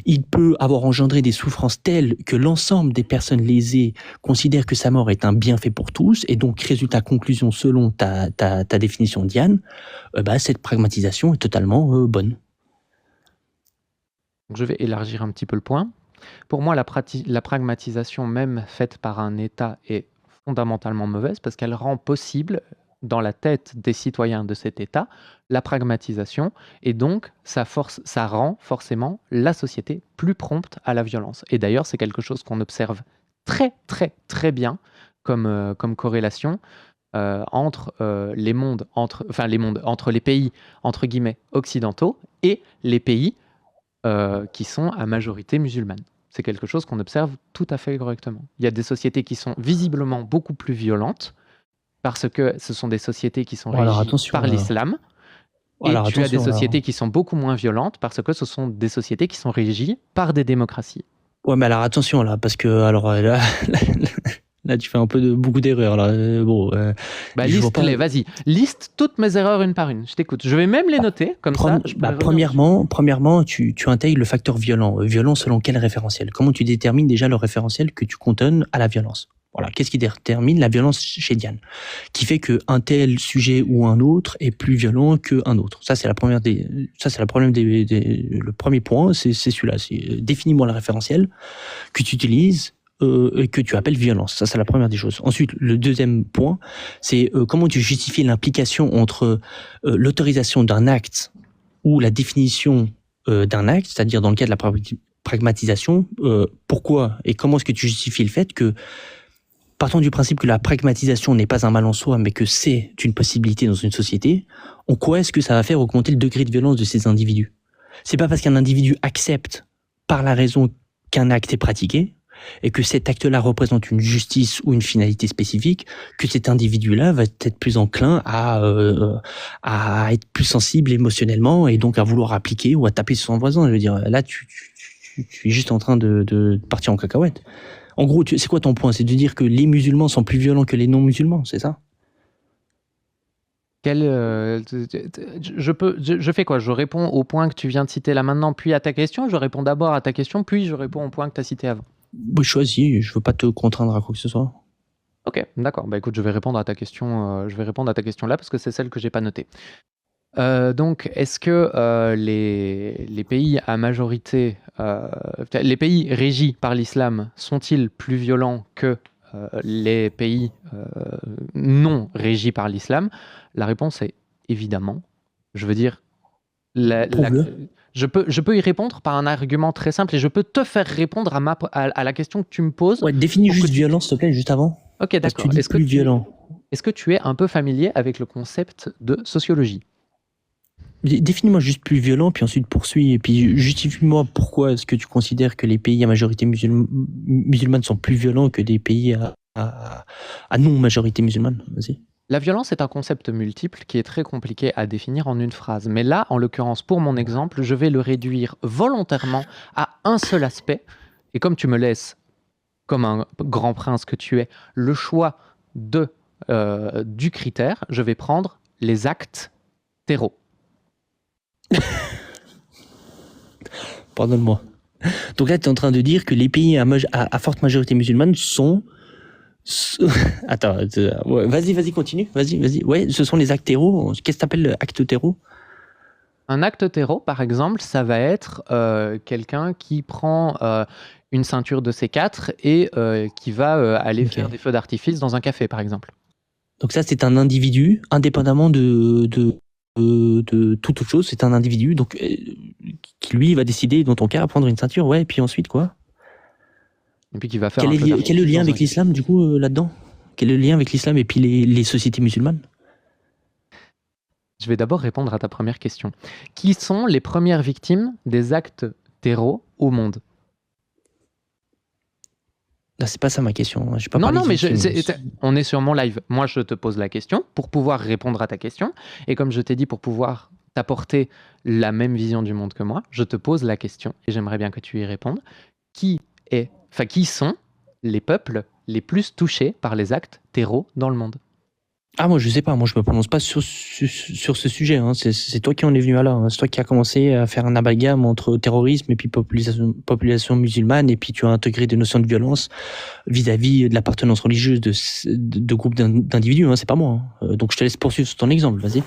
il peut avoir engendré des souffrances telles que l'ensemble des personnes lésées considèrent que sa mort est un bienfait pour tous, et donc, résultat, conclusion, selon ta définition, Diane, cette pragmatisation est totalement bonne. Donc, je vais élargir un petit peu le point. Pour moi, la pragmatisation même faite par un État est fondamentalement mauvaise parce qu'elle rend possible, dans la tête des citoyens de cet État, la pragmatisation, et donc ça rend forcément la société plus prompte à la violence. Et d'ailleurs, c'est quelque chose qu'on observe très très très bien comme corrélation entre entre les pays entre guillemets occidentaux et les pays qui sont à majorité musulmane. C'est quelque chose qu'on observe tout à fait correctement. Il y a des sociétés qui sont visiblement beaucoup plus violentes parce que ce sont des sociétés qui sont régies par l'islam. Et tu as des sociétés qui sont beaucoup moins violentes parce que ce sont des sociétés qui sont régies par des démocraties. Ouais, mais alors attention là, parce que là, tu fais beaucoup d'erreurs là. Liste-les, vas-y. Liste toutes mes erreurs une par une. Je t'écoute. Je vais même les noter comme ça. Premièrement, tu intègres le facteur violent. Violent selon quel référentiel? Comment tu détermines déjà le référentiel que tu cantonnes à la violence? Voilà, qu'est-ce qui détermine la violence chez Diane? Qui fait qu'un tel sujet ou un autre est plus violent qu'un autre. Ça, c'est le premier point, c'est celui-là. Définis-moi le référentiel que tu utilises et que tu appelles violence. Ça, c'est la première des choses. Ensuite, le deuxième point, c'est comment tu justifies l'implication entre l'autorisation d'un acte ou la définition d'un acte, c'est-à-dire dans le cas de la pragmatisation, pourquoi et comment est-ce que tu justifies le fait que, partant du principe que la pragmatisation n'est pas un mal en soi, mais que c'est une possibilité dans une société, en quoi est-ce que ça va faire augmenter le degré de violence de ces individus? C'est pas parce qu'un individu accepte, par la raison qu'un acte est pratiqué, et que cet acte-là représente une justice ou une finalité spécifique, que cet individu-là va être plus enclin à être plus sensible émotionnellement, et donc à vouloir appliquer ou à taper sur son voisin. Je veux dire, là, tu es juste en train de partir en cacahuète. En gros, c'est quoi ton point? C'est de dire que les musulmans sont plus violents que les non-musulmans, c'est ça? Je fais quoi? Je réponds au point que tu viens de citer là maintenant, puis à ta question. Je réponds d'abord à ta question, puis je réponds au point que tu as cité avant. Choisis, je veux pas te contraindre à quoi que ce soit. Ok, d'accord. Bah écoute, je vais répondre à ta question. Je vais répondre à ta question là parce que c'est celle que j'ai pas notée. Donc, est-ce que les pays à majorité, les pays régis par l'islam sont-ils plus violents que les pays non régis par l'islam? La réponse est évidemment. Je veux dire, je peux y répondre par un argument très simple et je peux te faire répondre à la question que tu me poses. Ouais, définis juste violence, s'il te plaît, juste avant. Ok, d'accord. Est-ce que tu es un peu familier avec le concept de sociologie? Définis-moi juste plus violent, puis ensuite poursuis, et puis justifie-moi pourquoi est-ce que tu considères que les pays à majorité musulmane sont plus violents que des pays à non-majorité musulmane. Vas-y. La violence est un concept multiple qui est très compliqué à définir en une phrase. Mais là, en l'occurrence, pour mon exemple, je vais le réduire volontairement à un seul aspect. Et comme tu me laisses, comme un grand prince que tu es, le choix du critère, je vais prendre les actes terreaux. Pardonne-moi. Donc là, tu es en train de dire que les pays à forte majorité musulmane sont... Attends, ouais, vas-y, continue. Vas-y. Ouais, ce sont les actes terreaux. Qu'est-ce que tu appelles acte terreau? Un acte terreau, par exemple, ça va être quelqu'un qui prend une ceinture de C4 et qui va aller Ok. faire des feux d'artifice dans un café, par exemple. Donc ça, c'est un individu, indépendamment de toute autre chose, c'est un individu donc qui lui va décider, dans ton cas, à prendre une ceinture, ouais, et puis ensuite quoi? Et puis qui va faire Quel un est, feu quel est le d'artifice lien dans un avec café. l'islam du coup là-dedans? Quel est le lien avec l'islam et puis les sociétés musulmanes? Je vais d'abord répondre à ta première question. Qui sont les premières victimes des actes terreau au monde? Là, c'est pas ça ma question. J'ai pas Non, parlé non, de mais victime. on est sur mon live. Moi, je te pose la question pour pouvoir répondre à ta question. Et comme je t'ai dit, pour pouvoir t'apporter la même vision du monde que moi, je te pose la question et j'aimerais bien que tu y répondes. Qui sont les peuples les plus touchés par les actes terreau dans le monde? Ah, moi, je sais pas. Moi, je me prononce pas sur ce sujet. Hein. C'est toi qui en es venu à là. Hein. C'est toi qui as commencé à faire un amalgame entre terrorisme et puis population musulmane. Et puis, tu as intégré des notions de violence vis-à-vis de l'appartenance religieuse de groupes d'individus. Hein. C'est pas moi. Hein. Donc, je te laisse poursuivre sur ton exemple. Vas-y.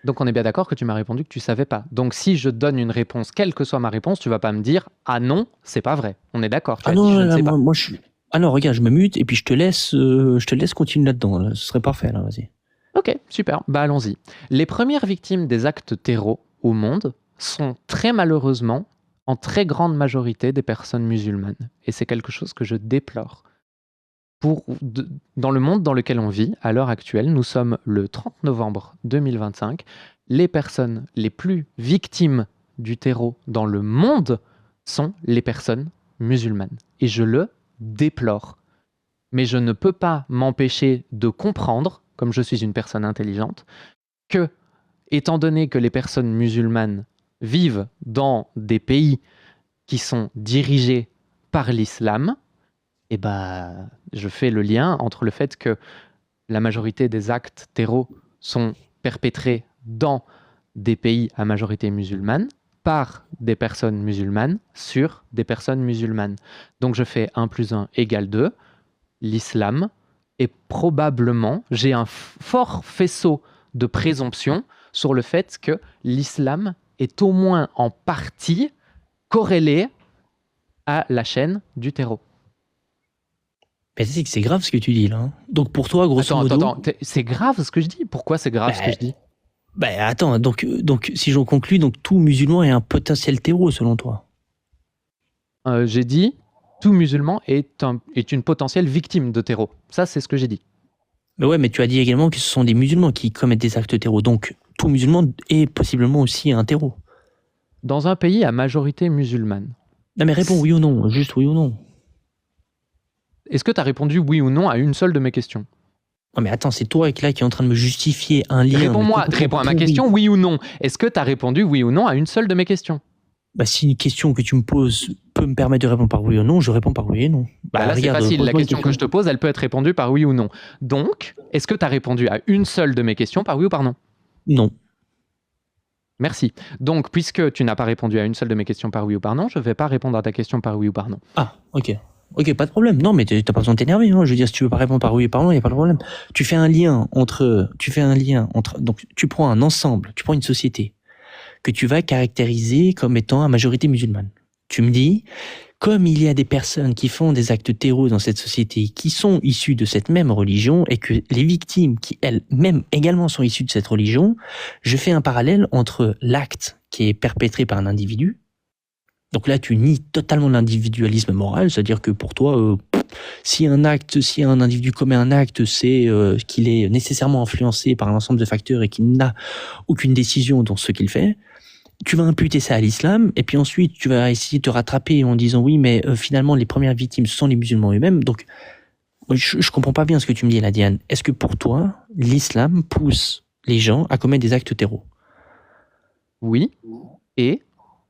Donc on est bien d'accord que tu m'as répondu que tu savais pas. Donc si je donne une réponse, quelle que soit ma réponse, tu vas pas me dire ah non, c'est pas vrai. On est d'accord, tu Ah as dit non, je ne là, sais pas. moi, je... Ah non, regarde, je me mute et puis je te laisse continuer là-dedans. Là. Ce serait parfait, là. Vas-y. Ok, super, bah allons-y. Les premières victimes des actes terreau au monde sont très malheureusement, en très grande majorité, des personnes musulmanes. Et c'est quelque chose que je déplore. Dans le monde dans lequel on vit, à l'heure actuelle, nous sommes le 30 novembre 2025, les personnes les plus victimes du terreau dans le monde sont les personnes musulmanes. Et je le déplore. Mais je ne peux pas m'empêcher de comprendre, comme je suis une personne intelligente, que, étant donné que les personnes musulmanes vivent dans des pays qui sont dirigés par l'islam, eh ben, je fais le lien entre le fait que la majorité des actes terreau sont perpétrés dans des pays à majorité musulmane par des personnes musulmanes sur des personnes musulmanes. Donc je fais 1 plus 1 égale 2. L'islam est probablement, j'ai un fort faisceau de présomption sur le fait que l'islam est au moins en partie corrélé à la chaîne du terreau. Mais c'est grave ce que tu dis là. Hein. Donc pour toi, grosso modo. Attends, c'est grave ce que je dis. Pourquoi c'est grave ce que je dis? Attends, donc si j'en conclus, donc tout musulman est un potentiel terreau selon toi. J'ai dit tout musulman est une potentielle victime de terreau. Ça, c'est ce que j'ai dit. Mais ouais, mais tu as dit également que ce sont des musulmans qui commettent des actes terreau. Donc tout musulman est possiblement aussi un terreau. Dans un pays à majorité musulmane. Non mais réponds oui ou non, juste oui ou non. Est-ce que tu as répondu oui ou non à une seule de mes questions? Non mais attends, c'est toi qui est en train de me justifier un lien. Réponds à ma question oui ou non. Est-ce que tu as répondu oui ou non à une seule de mes questions? Bah, si une question que tu me poses peut me permettre de répondre par oui ou non, je réponds par oui et non. Là, regarde, c'est facile. La question que je te pose, elle peut être répondue par oui ou non. Donc, est-ce que tu as répondu à une seule de mes questions par oui ou par non? Non. Merci. Donc, puisque tu n'as pas répondu à une seule de mes questions par oui ou par non, je ne vais pas répondre à ta question par oui ou par non. Ah, ok. Ok, pas de problème. Non, mais t'as pas besoin de t'énerver. Hein. Je veux dire, si tu veux pas répondre par oui et par non, il n'y a pas de problème. Tu fais un lien entre. Donc, tu prends un ensemble, tu prends une société que tu vas caractériser comme étant à majorité musulmane. Tu me dis, comme il y a des personnes qui font des actes terreaux dans cette société qui sont issues de cette même religion et que les victimes qui elles-mêmes également sont issues de cette religion, je fais un parallèle entre l'acte qui est perpétré par un individu. Donc là, tu nies totalement l'individualisme moral, c'est-à-dire que pour toi, si un individu commet un acte, c'est qu'il est nécessairement influencé par un ensemble de facteurs et qu'il n'a aucune décision dans ce qu'il fait. Tu vas imputer ça à l'islam, et puis ensuite, tu vas essayer de te rattraper en disant oui, mais finalement, les premières victimes sont les musulmans eux-mêmes. Donc, je comprends pas bien ce que tu me dis là, Diane. Est-ce que pour toi, l'islam pousse les gens à commettre des actes terreaux? Oui, et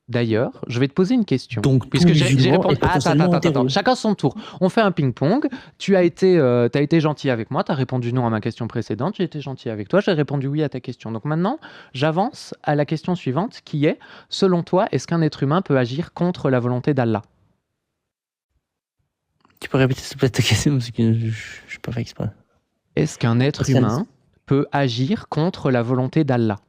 d'ailleurs, je vais te poser une question. Donc, puisque j'ai répondu. Attends. Chacun son tour. On fait un ping-pong. Tu as été gentil avec moi. Tu as répondu non à ma question précédente. J'ai été gentil avec toi. J'ai répondu oui à ta question. Donc maintenant, j'avance à la question suivante qui est, selon toi, est-ce qu'un être humain peut agir contre la volonté d'Allah? Tu peux répéter s'il te plaît ta question parce que je n'ai pas fait exprès. Est-ce qu'un être humain peut agir contre la volonté d'Allah?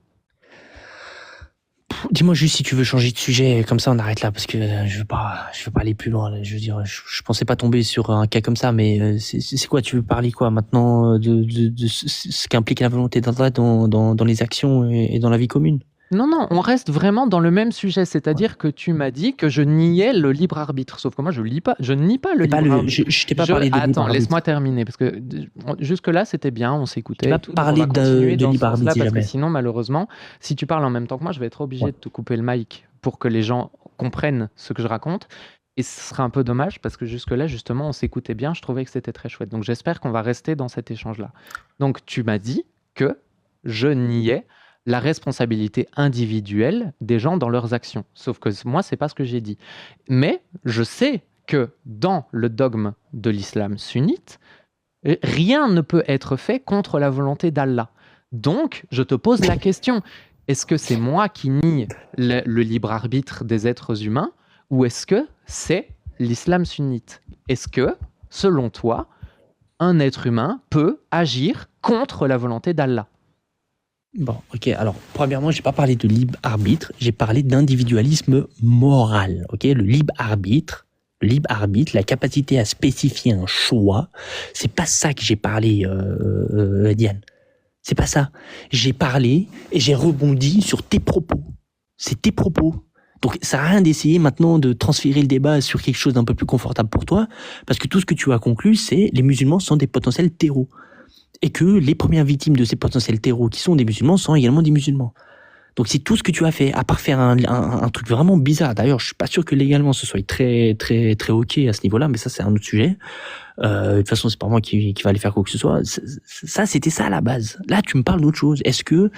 Dis-moi juste si tu veux changer de sujet, comme ça on arrête là, parce que je veux pas aller plus loin. Là. Je veux dire, je pensais pas tomber sur un cas comme ça, mais c'est quoi? Tu veux parler quoi maintenant de ce qu'implique la volonté d'Allah dans les actions et dans la vie commune? Non, on reste vraiment dans le même sujet, c'est-à-dire que tu m'as dit que je niais le libre arbitre, sauf que moi je nie pas le libre arbitre. Je t'ai pas parlé de libre Attends, arbitre. laisse-moi terminer, parce que jusque-là c'était bien, on s'écoutait. Tu m'as parlé de libre arbitre, parce que jamais. sinon, malheureusement, si tu parles en même temps que moi, je vais être obligé de te couper le mic pour que les gens comprennent ce que je raconte. Et ce serait un peu dommage, parce que jusque-là, justement, on s'écoutait bien, je trouvais que c'était très chouette. Donc j'espère qu'on va rester dans cet échange-là. Donc tu m'as dit que je niais la responsabilité individuelle des gens dans leurs actions. Sauf que moi, c'est pas ce que j'ai dit. Mais je sais que dans le dogme de l'islam sunnite, rien ne peut être fait contre la volonté d'Allah. Donc, je te pose la question, est-ce que c'est moi qui nie le libre arbitre des êtres humains, ou est-ce que c'est l'islam sunnite? Est-ce que, selon toi, un être humain peut agir contre la volonté d'Allah? Bon, ok. Alors, premièrement, j'ai pas parlé de libre arbitre, j'ai parlé d'individualisme moral. Ok, le libre arbitre, la capacité à spécifier un choix, c'est pas ça que j'ai parlé, Diane. C'est pas ça. J'ai parlé et j'ai rebondi sur tes propos. C'est tes propos. Donc, ça sert à rien d'essayer maintenant de transférer le débat sur quelque chose d'un peu plus confortable pour toi, parce que tout ce que tu as conclu, c'est les musulmans sont des potentiels terreaux. Et que les premières victimes de ces potentiels terreaux qui sont des musulmans sont également des musulmans. Donc c'est tout ce que tu as fait, à part faire un truc vraiment bizarre. D'ailleurs, je suis pas sûr que légalement ce soit très très très ok à ce niveau-là, mais ça c'est un autre sujet. De toute façon, c'est pas moi qui va aller faire quoi que ce soit. Ça, c'était ça à la base. Là, tu me parles d'autre chose. Est-ce que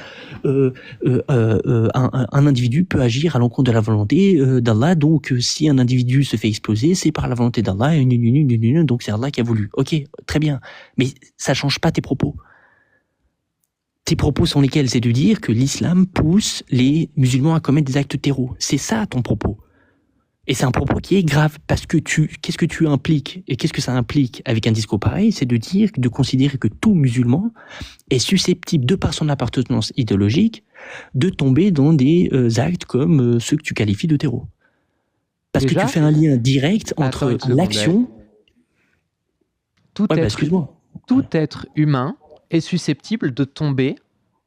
un individu peut agir à l'encontre de la volonté d'Allah? Donc, si un individu se fait exploser, c'est par la volonté d'Allah. Donc, c'est Allah qui a voulu. Ok, très bien. Mais ça change pas tes propos. Tes propos sont lesquels? C'est de dire que l'islam pousse les musulmans à commettre des actes terreaux. C'est ça ton propos. Et c'est un propos qui est grave, parce que qu'est-ce que tu impliques et qu'est-ce que ça implique avec un discours pareil? C'est de considérer que tout musulman est susceptible, de par son appartenance idéologique, de tomber dans des actes comme ceux que tu qualifies de terreau. Parce que tu fais un lien direct entre l'action... Tout être humain est susceptible de tomber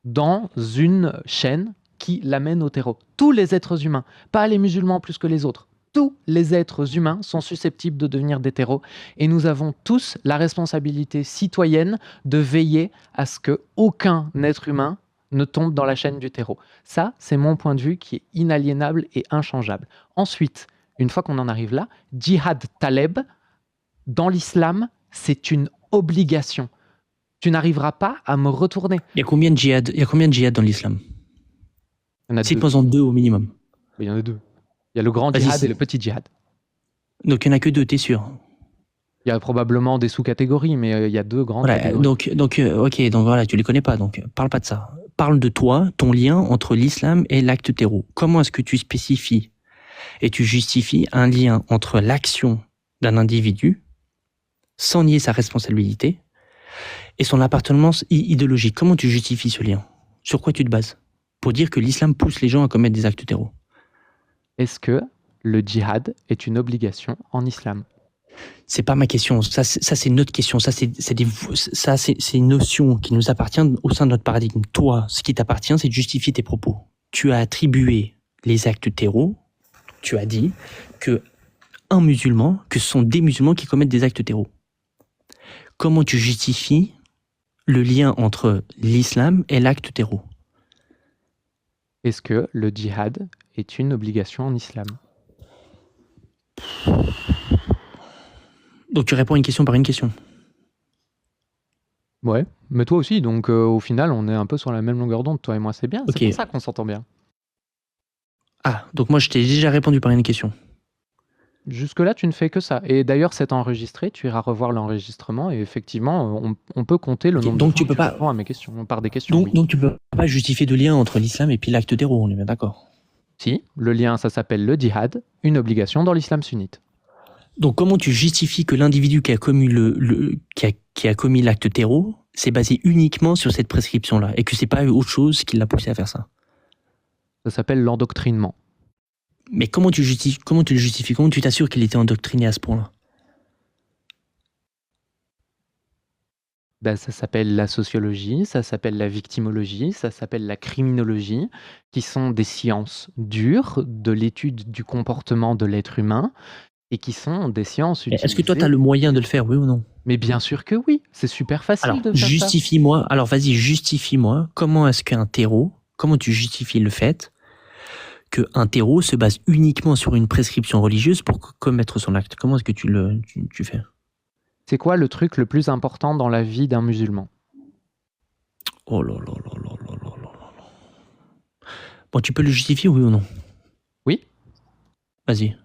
dans une chaîne qui l'amène au terreau. Tous les êtres humains, pas les musulmans plus que les autres. Tous les êtres humains sont susceptibles de devenir des terreaux, et nous avons tous la responsabilité citoyenne de veiller à ce qu'aucun être humain ne tombe dans la chaîne du terreau. Ça, c'est mon point de vue qui est inaliénable et inchangeable. Ensuite, une fois qu'on en arrive là, djihad taleb, dans l'islam, c'est une obligation. Tu n'arriveras pas à me retourner. Il y a combien de djihad dans l'islam? C'est posant 2 au minimum. Il y en a 2. Il y a le grand djihad et le petit djihad. Donc il n'y en a que 2, t'es sûr? Il y a probablement des sous-catégories, mais il y a 2 grandes catégories. Donc voilà, tu les connais pas, donc parle pas de ça. Parle de toi, ton lien entre l'islam et l'acte terreau. Comment est-ce que tu spécifies et tu justifies un lien entre l'action d'un individu, sans nier sa responsabilité, et son appartenance idéologique? Comment tu justifies ce lien? Sur quoi tu te bases pour dire que l'islam pousse les gens à commettre des actes terreaux? Est-ce que le djihad est une obligation en islam? C'est pas ma question. Ça c'est notre question. Ça, c'est une notion qui nous appartient au sein de notre paradigme. Toi, ce qui t'appartient, c'est de justifier tes propos. Tu as attribué les actes terreaux. Tu as dit que ce sont des musulmans qui commettent des actes terreaux. Comment tu justifies le lien entre l'islam et l'acte terreau? Est-ce que le djihad est une obligation en islam? Donc tu réponds à une question par une question. Ouais, mais toi aussi, donc au final, on est un peu sur la même longueur d'onde, toi et moi, c'est bien, c'est pour ça qu'on s'entend bien. Ah, donc moi je t'ai déjà répondu par une question. Jusque-là, tu ne fais que ça. Et d'ailleurs, c'est enregistré, tu iras revoir l'enregistrement, et effectivement, on peut compter le nombre de fois que tu réponds à mes questions, par des questions. Donc tu peux pas justifier de lien entre l'islam et puis l'acte terreau, on est bien d'accord? Si, le lien, ça s'appelle le djihad, une obligation dans l'islam sunnite. Donc comment tu justifies que l'individu qui a commis qui a commis l'acte terreau s'est basé uniquement sur cette prescription-là, et que c'est pas autre chose qui l'a poussé à faire ça? Ça s'appelle l'endoctrinement. Mais comment tu le justifies? Comment tu t'assures qu'il était endoctriné à ce point-là? Ben, ça s'appelle la sociologie, ça s'appelle la victimologie, ça s'appelle la criminologie, qui sont des sciences dures de l'étude du comportement de l'être humain et qui sont des sciences Est-ce que toi, tu as utilisées. le moyen de le faire, oui ou non? Mais bien sûr que oui, c'est super facile Alors, de faire ça. justifie-moi. Alors, vas-y, justifie-moi. Comment est-ce qu'un terreau, comment tu justifies le fait qu'un terreau se base uniquement sur une prescription religieuse pour commettre son acte? Comment est-ce que tu fais? C'est quoi le truc le plus important dans la vie d'un musulman? Oh là là là là là là là là. Bon, tu peux le justifier, oui ou non? Oui? Vas-y.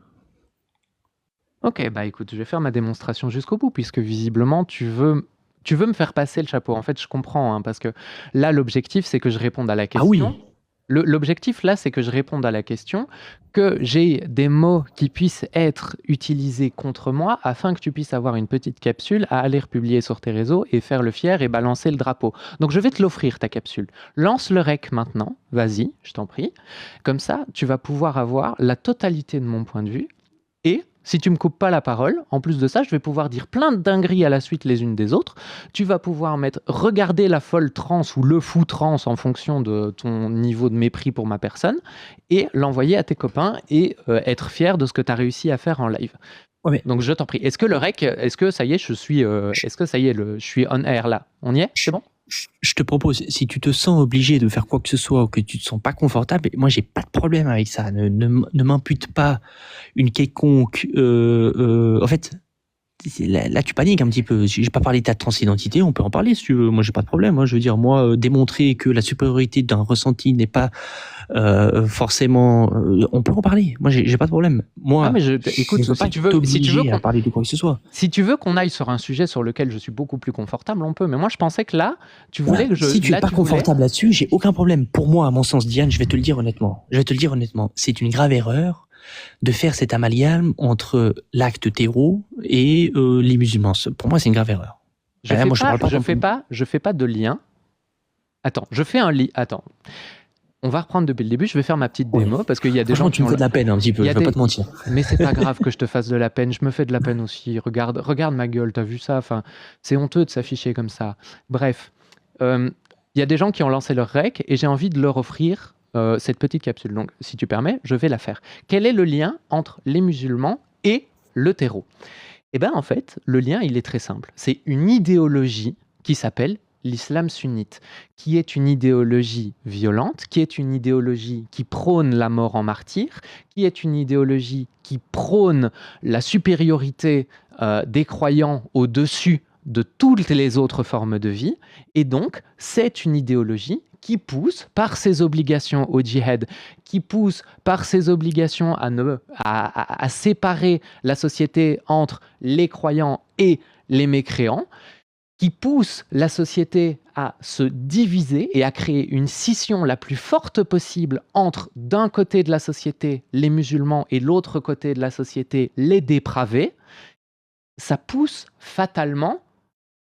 Ok, bah écoute, je vais faire ma démonstration jusqu'au bout, puisque visiblement tu veux me faire passer le chapeau. En fait, je comprends, hein, parce que là, l'objectif, c'est que je réponde à la Ah oui. question. L'objectif, là, c'est que je réponde à la question, que j'ai des mots qui puissent être utilisés contre moi, afin que tu puisses avoir une petite capsule à aller republier sur tes réseaux et faire le fier et balancer le drapeau. Donc, je vais te l'offrir, ta capsule. Lance le rec maintenant, vas-y, je t'en prie. Comme ça, tu vas pouvoir avoir la totalité de mon point de vue. Et si tu me coupes pas la parole, en plus de ça, je vais pouvoir dire plein de dingueries à la suite les unes des autres. Tu vas pouvoir mettre regarder la folle transe ou le fou transe en fonction de ton niveau de mépris pour ma personne et l'envoyer à tes copains et être fier de ce que tu as réussi à faire en live. Ouais, mais Donc je t'en prie. Est-ce que le rec, est-ce que ça y est, est-ce que ça y est, je suis on air là? On y est? C'est bon? je te propose, si tu te sens obligé de faire quoi que ce soit ou que tu te sens pas confortable, moi j'ai pas de problème avec ça. Ne m'impute pas une quelconque. En fait, là, tu paniques un petit peu. J'ai pas parlé de ta transidentité, on peut en parler si tu veux. Moi j'ai pas de problème. Je veux dire, moi démontrer que la supériorité d'un ressenti n'est pas forcément, on peut en parler. Moi j'ai pas de problème. Moi, Ah mais je écoute, veux pas si tu veux t'obliger à qu'on parler de quoi que ce soit. si tu veux qu'on aille sur un sujet sur lequel je suis beaucoup plus confortable, on peut. Mais moi, je pensais que là, tu voulais que Si tu es pas confortable là-dessus, j'ai aucun problème. Pour moi, à mon sens, Diane, je vais te le dire honnêtement. C'est une grave erreur de faire cet amalgame entre l'acte terreau et les musulmans. Pour moi, c'est une grave erreur. Je fais pas de lien. Attends, je fais un lit. Attends. On va reprendre depuis le début. Je vais faire ma petite démo parce qu'il y a des gens tu me fais de la peine un petit peu. Je vais pas te mentir. Mais c'est pas grave que je te fasse de la peine. Je me fais de la peine aussi. Regarde ma gueule. T'as vu ça? Enfin, c'est honteux de s'afficher comme ça. Bref, il y a des gens qui ont lancé leur rec et j'ai envie de leur offrir cette petite capsule. Donc, si tu permets, je vais la faire. Quel est le lien entre les musulmans et le terreau? Eh bien, en fait, le lien, il est très simple. C'est une idéologie qui s'appelle l'islam sunnite, qui est une idéologie violente, qui est une idéologie qui prône la mort en martyr, qui est une idéologie qui prône la supériorité des croyants au-dessus de toutes les autres formes de vie. Et donc, c'est une idéologie qui pousse par ses obligations au djihad, qui pousse par ses obligations à séparer la société entre les croyants et les mécréants, qui pousse la société à se diviser et à créer une scission la plus forte possible entre, d'un côté de la société, les musulmans et l'autre côté de la société, les dépravés. Ça pousse fatalement,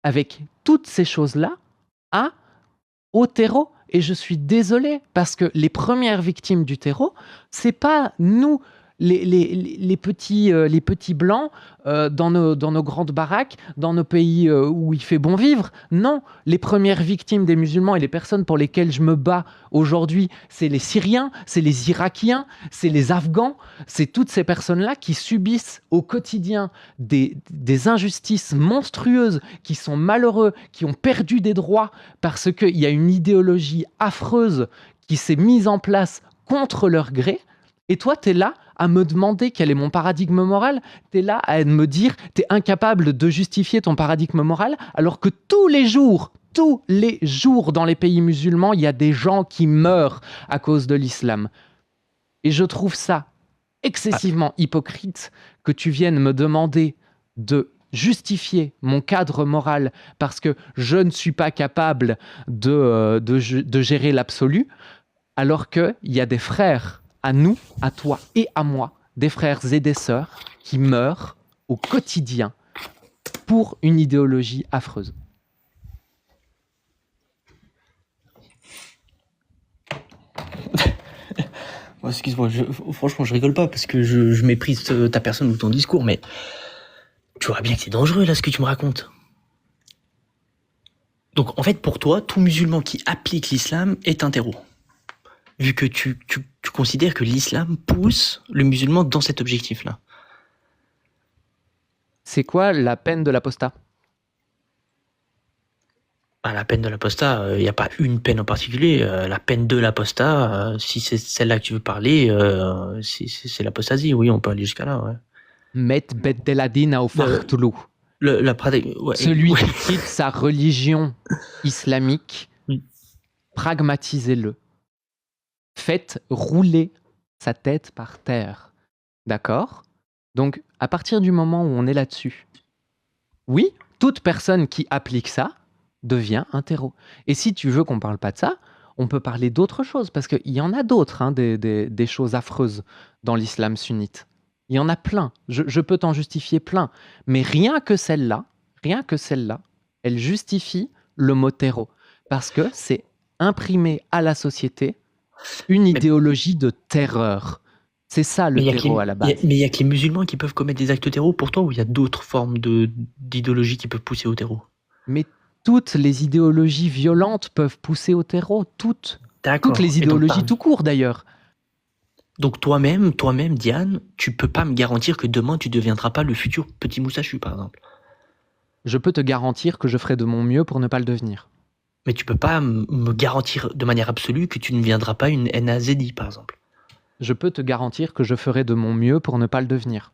avec toutes ces choses-là, au terreau. Et je suis désolé, parce que les premières victimes du terreau, c'est pas nous, les petits blancs dans nos grandes baraques, dans nos pays où il fait bon vivre. Non, les premières victimes des musulmans et les personnes pour lesquelles je me bats aujourd'hui, c'est les Syriens, c'est les Irakiens, c'est les Afghans, c'est toutes ces personnes-là qui subissent au quotidien des injustices monstrueuses, qui sont malheureux, qui ont perdu des droits parce qu'il y a une idéologie affreuse qui s'est mise en place contre leur gré. Et toi, tu es là à me demander quel est mon paradigme moral. Tu es là à me dire, tu es incapable de justifier ton paradigme moral, alors que tous les jours dans les pays musulmans, il y a des gens qui meurent à cause de l'islam. Et je trouve ça excessivement hypocrite que tu viennes me demander de justifier mon cadre moral parce que je ne suis pas capable de gérer l'absolu, alors qu'il y a des frères à nous, à toi et à moi, des frères et des sœurs qui meurent au quotidien pour une idéologie affreuse. Excuse-moi, franchement, je rigole pas parce que je méprise ta personne ou ton discours, mais tu vois bien que c'est dangereux là ce que tu me racontes. Donc en fait, pour toi, tout musulman qui applique l'islam est un terreau. Vu que tu considères que l'islam pousse le musulman dans cet objectif-là. C'est quoi la peine de l'apostat? La peine de l'apostat, il n'y a pas une peine en particulier. La peine de l'apostat, si c'est celle-là que tu veux parler, c'est l'apostasie. Oui, on peut aller jusqu'à là. Ouais. Met beddeladina au fartoulou. Ouais, Celui qui quitte sa religion islamique, pragmatisez-le. Faites rouler sa tête par terre. D'accord? Donc, à partir du moment où on est là-dessus, oui, toute personne qui applique ça devient un terreau. Et si tu veux qu'on parle pas de ça, on peut parler d'autres choses, parce qu'il y en a d'autres, hein, des choses affreuses dans l'islam sunnite. Il y en a plein. Je peux t'en justifier plein. Mais rien que celle-là, elle justifie le mot terreau. Parce que c'est imprimé à la société une idéologie de terreur. C'est ça le terreau à la base. Mais il y a que les musulmans qui peuvent commettre des actes terreaux pour toi, ou il y a d'autres formes d'idéologie qui peuvent pousser au terreau? Mais toutes les idéologies violentes peuvent pousser au terreau. Toutes les idéologies tout court d'ailleurs. Donc toi-même, Diane, tu peux pas me garantir que demain tu deviendras pas le futur petit Moussachu, par exemple. Je peux te garantir que je ferai de mon mieux pour ne pas le devenir. Mais tu peux pas me garantir de manière absolue que tu ne deviendras pas une NAZI, par exemple. Je peux te garantir que je ferai de mon mieux pour ne pas le devenir.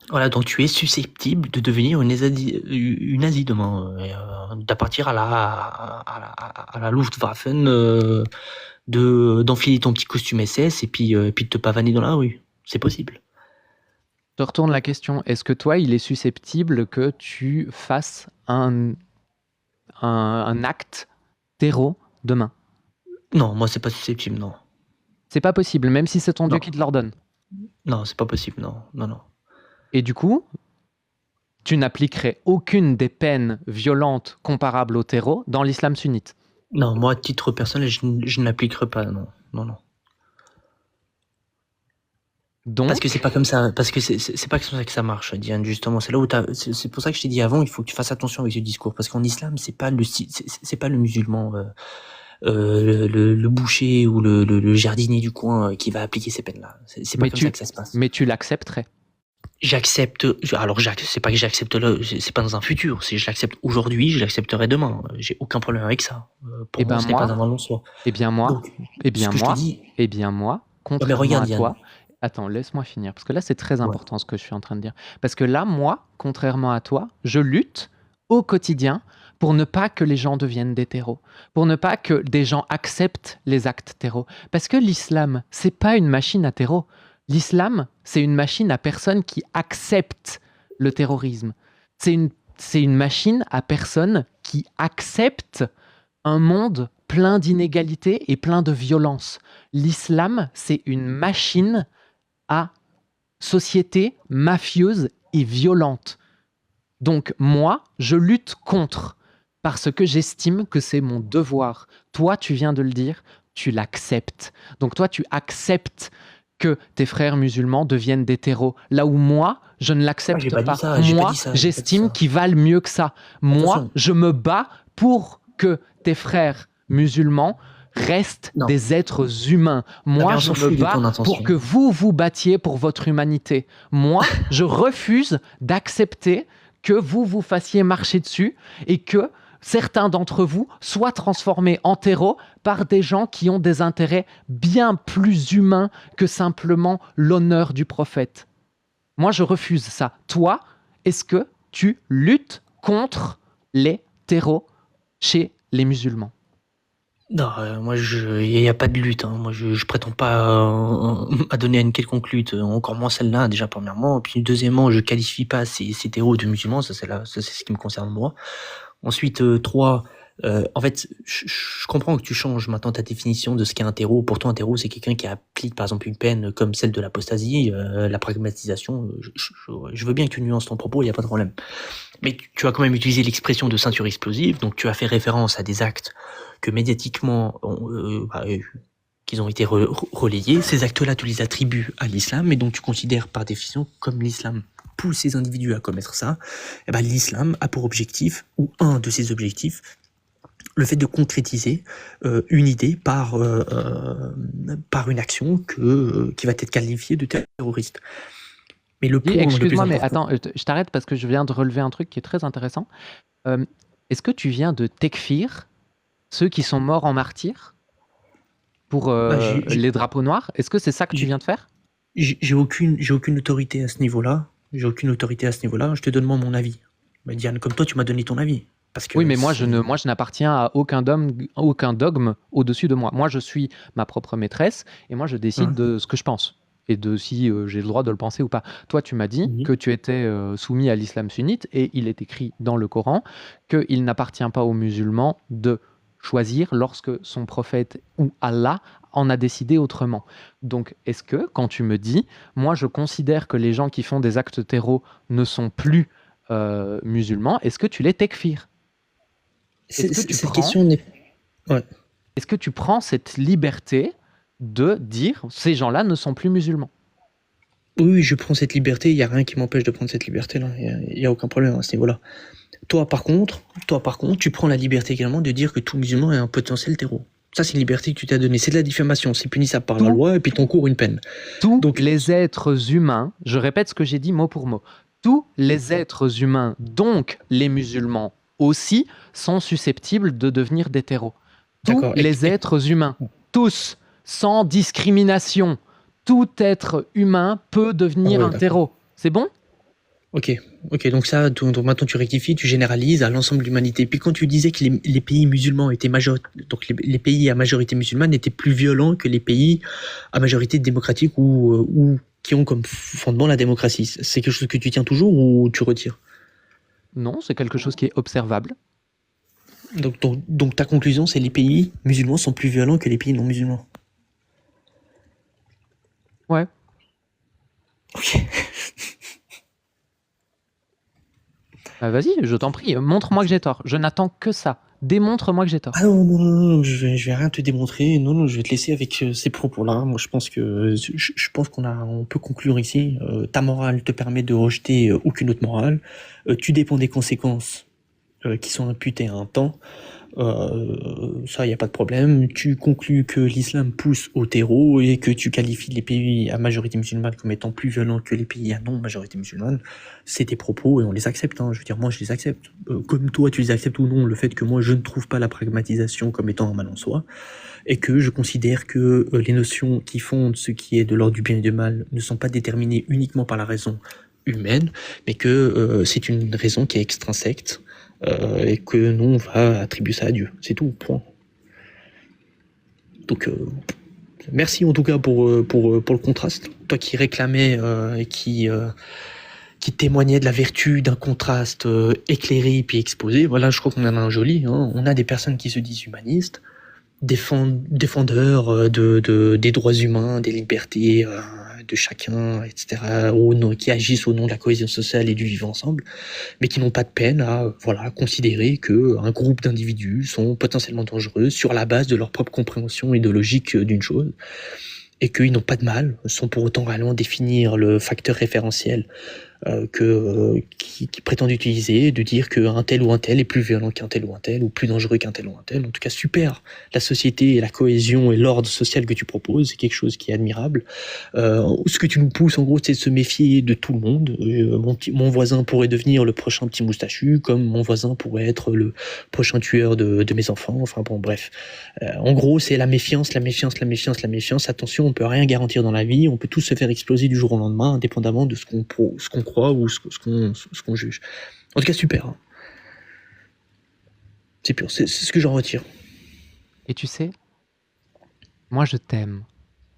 Voilà, donc tu es susceptible de devenir une nazie demain, d'appartir à la Luftwaffe, d'enfiler ton petit costume SS et puis de te pavaner dans la rue. C'est possible. Je te retourne la question. Est-ce que toi, il est susceptible que tu fasses un acte terreau demain? Non, moi, c'est pas susceptible, non. C'est pas possible, même si c'est ton Dieu qui te l'ordonne? Non, c'est pas possible, non. Et du coup, tu n'appliquerais aucune des peines violentes comparables au terreau dans l'islam sunnite? Non, moi, à titre personnel, je ne l'appliquerai pas, non. Donc... Parce que c'est pas comme ça, c'est pas comme ça que ça marche, Diane, justement. C'est là où c'est pour ça que je t'ai dit avant, il faut que tu fasses attention avec ce discours. Parce qu'en islam, c'est pas le musulman, le boucher ou le jardinier du coin qui va appliquer ces peines-là. C'est pas comme ça que ça se passe. Mais tu l'accepterais? J'accepte. Alors, c'est pas que j'accepte c'est pas dans un futur. C'est je l'accepte aujourd'hui, je l'accepterai demain. J'ai aucun problème avec ça. Pour moi, ce n'est pas un mal en soi. Eh bien moi, contrairement à toi. Attends, laisse-moi finir, parce que là, c'est très important ce que je suis en train de dire. Parce que là, moi, contrairement à toi, je lutte au quotidien pour ne pas que les gens deviennent des terreaux, pour ne pas que des gens acceptent les actes terreaux. Parce que l'islam, c'est pas une machine à terreau. L'islam, c'est une machine à personnes qui acceptent le terrorisme. C'est une machine à personnes qui acceptent un monde plein d'inégalités et plein de violence. L'islam, c'est une machine à société mafieuse et violente. Donc moi, je lutte contre, parce que j'estime que c'est mon devoir. Toi, tu viens de le dire, tu l'acceptes. Donc toi, tu acceptes que tes frères musulmans deviennent des terreaux. Là où moi, je ne l'accepte pas. Moi, j'estime qu'ils valent mieux que ça. Moi, je me bats pour que tes frères musulmans restent des êtres humains. Moi, je me bats pour que vous vous battiez pour votre humanité. Moi, je refuse d'accepter que vous vous fassiez marcher dessus et que certains d'entre vous soient transformés en terreaux par des gens qui ont des intérêts bien plus humains que simplement l'honneur du prophète. Moi, je refuse ça. Toi, est-ce que tu luttes contre les terreaux chez les musulmans? Non, moi, il n'y a pas de lutte. Hein. Moi, je prétends pas à donner une quelconque lutte, encore moins celle-là, déjà, premièrement. Puis, deuxièmement, je qualifie pas ces terreaux de musulmans, ça, c'est ce qui me concerne, moi. Ensuite, 3, en fait, je comprends que tu changes maintenant ta définition de ce qu'est un terreau. Pour toi, un terreau, c'est quelqu'un qui applique, par exemple, une peine comme celle de l'apostasie, la pragmatisation. Je veux bien que tu nuances ton propos, il n'y a pas de problème. Mais tu as quand même utilisé l'expression de ceinture explosive, donc tu as fait référence à des actes que médiatiquement, qu'ils ont été relayés. Ces actes-là, tu les attribues à l'islam, et donc tu considères par définition comme l'islam pousse ces individus à commettre ça. Et ben, l'islam a pour objectif, ou un de ses objectifs, le fait de concrétiser une idée par une action qui va être qualifiée de terroriste. Mais le point le plus Excuse-moi, mais important... attends, je t'arrête parce que je viens de relever un truc qui est très intéressant. Est-ce que tu viens de tekfir ceux qui sont morts en martyr pour les drapeaux noirs? Est-ce que c'est ça que tu viens de faire? J'ai aucune autorité à ce niveau-là. J'ai aucune autorité à ce niveau-là. Je te donne moi mon avis. Mais Diane, comme toi, tu m'as donné ton avis. Parce que oui, mais moi, je n'appartiens à aucun dogme au-dessus de moi. Moi, je suis ma propre maîtresse et moi, je décide de ce que je pense et de si j'ai le droit de le penser ou pas. Toi, tu m'as dit que tu étais soumis à l'islam sunnite et il est écrit dans le Coran qu'il n'appartient pas aux musulmans de choisir lorsque son prophète ou Allah en a décidé autrement. Donc, est-ce que, quand tu me dis, moi, je considère que les gens qui font des actes terreaux ne sont plus musulmans, est-ce que tu les tekfir? Cette question n'est... Ouais. Est-ce que tu prends cette liberté de dire ces gens-là ne sont plus musulmans? Oui, je prends cette liberté. Il n'y a rien qui m'empêche de prendre cette liberté-là. Il n'y a aucun problème à ce niveau-là. Toi, par contre, tu prends la liberté également de dire que tout musulman est un potentiel terreau. Ça, c'est une liberté que tu t'as donnée. C'est de la diffamation. C'est punissable par la loi et puis t'encours une peine. Tous les êtres humains, je répète ce que j'ai dit mot pour mot, tous les êtres humains, donc les musulmans aussi, sont susceptibles de devenir des terreaux. Tous les êtres humains, tous, sans discrimination, tout être humain peut devenir un terreau. C'est bon? Ok, donc ça, maintenant tu rectifies, tu généralises à l'ensemble de l'humanité. Puis quand tu disais que les pays musulmans étaient donc les pays à majorité musulmane étaient plus violents que les pays à majorité démocratique ou qui ont comme fondement la démocratie, c'est quelque chose que tu tiens toujours ou tu retires? Non, c'est quelque chose qui est observable. Donc ta conclusion, c'est les pays musulmans sont plus violents que les pays non musulmans? Ouais. Ok. Vas-y, je t'en prie, montre-moi que j'ai tort. Je n'attends que ça. Démontre-moi que j'ai tort. Ah non, je vais rien te démontrer. Non, je vais te laisser avec ces propos-là. Moi, je pense qu'on peut conclure ici. Ta morale te permet de rejeter aucune autre morale. Tu dépends des conséquences qui sont imputées à un temps. Ça, il n'y a pas de problème. Tu conclus que l'islam pousse au terreau et que tu qualifies les pays à majorité musulmane comme étant plus violents que les pays à non-majorité musulmane. C'est tes propos et on les accepte. Je veux dire, moi, je les accepte. Comme toi, tu les acceptes ou non, le fait que moi, je ne trouve pas la pragmatisation comme étant un mal en soi et que je considère que les notions qui fondent ce qui est de l'ordre du bien et du mal ne sont pas déterminées uniquement par la raison humaine, mais que c'est une raison qui est extrinsèque. Et que nous on va attribuer ça à Dieu, c'est tout, point. Donc merci en tout cas pour le contraste, toi qui réclamais et qui témoignait de la vertu d'un contraste éclairé puis exposé. Voilà, je crois qu'on en a un joli, on a des personnes qui se disent humanistes, défendeurs des droits humains, des libertés de chacun, etc., qui agissent au nom de la cohésion sociale et du vivre ensemble, mais qui n'ont pas de peine à considérer qu'un groupe d'individus sont potentiellement dangereux sur la base de leur propre compréhension idéologique d'une chose, et qu'ils n'ont pas de mal, sans pour autant réellement définir le facteur référentiel qui prétendent utiliser, de dire qu'un tel ou un tel est plus violent qu'un tel ou un tel, ou plus dangereux qu'un tel ou un tel. En tout cas, super. La société et la cohésion et l'ordre social que tu proposes, c'est quelque chose qui est admirable. Ce que tu nous pousses, en gros, c'est de se méfier de tout le monde. Mon voisin pourrait devenir le prochain petit moustachu, comme mon voisin pourrait être le prochain tueur de mes enfants. Enfin bon, bref. En gros, c'est la méfiance, la méfiance, la méfiance, la méfiance. Attention, on peut rien garantir dans la vie. On peut tous se faire exploser du jour au lendemain, indépendamment de ce qu'on croit ou ce qu'on juge. En tout cas, super. C'est pur, c'est ce que j'en retire. Et tu sais, moi je t'aime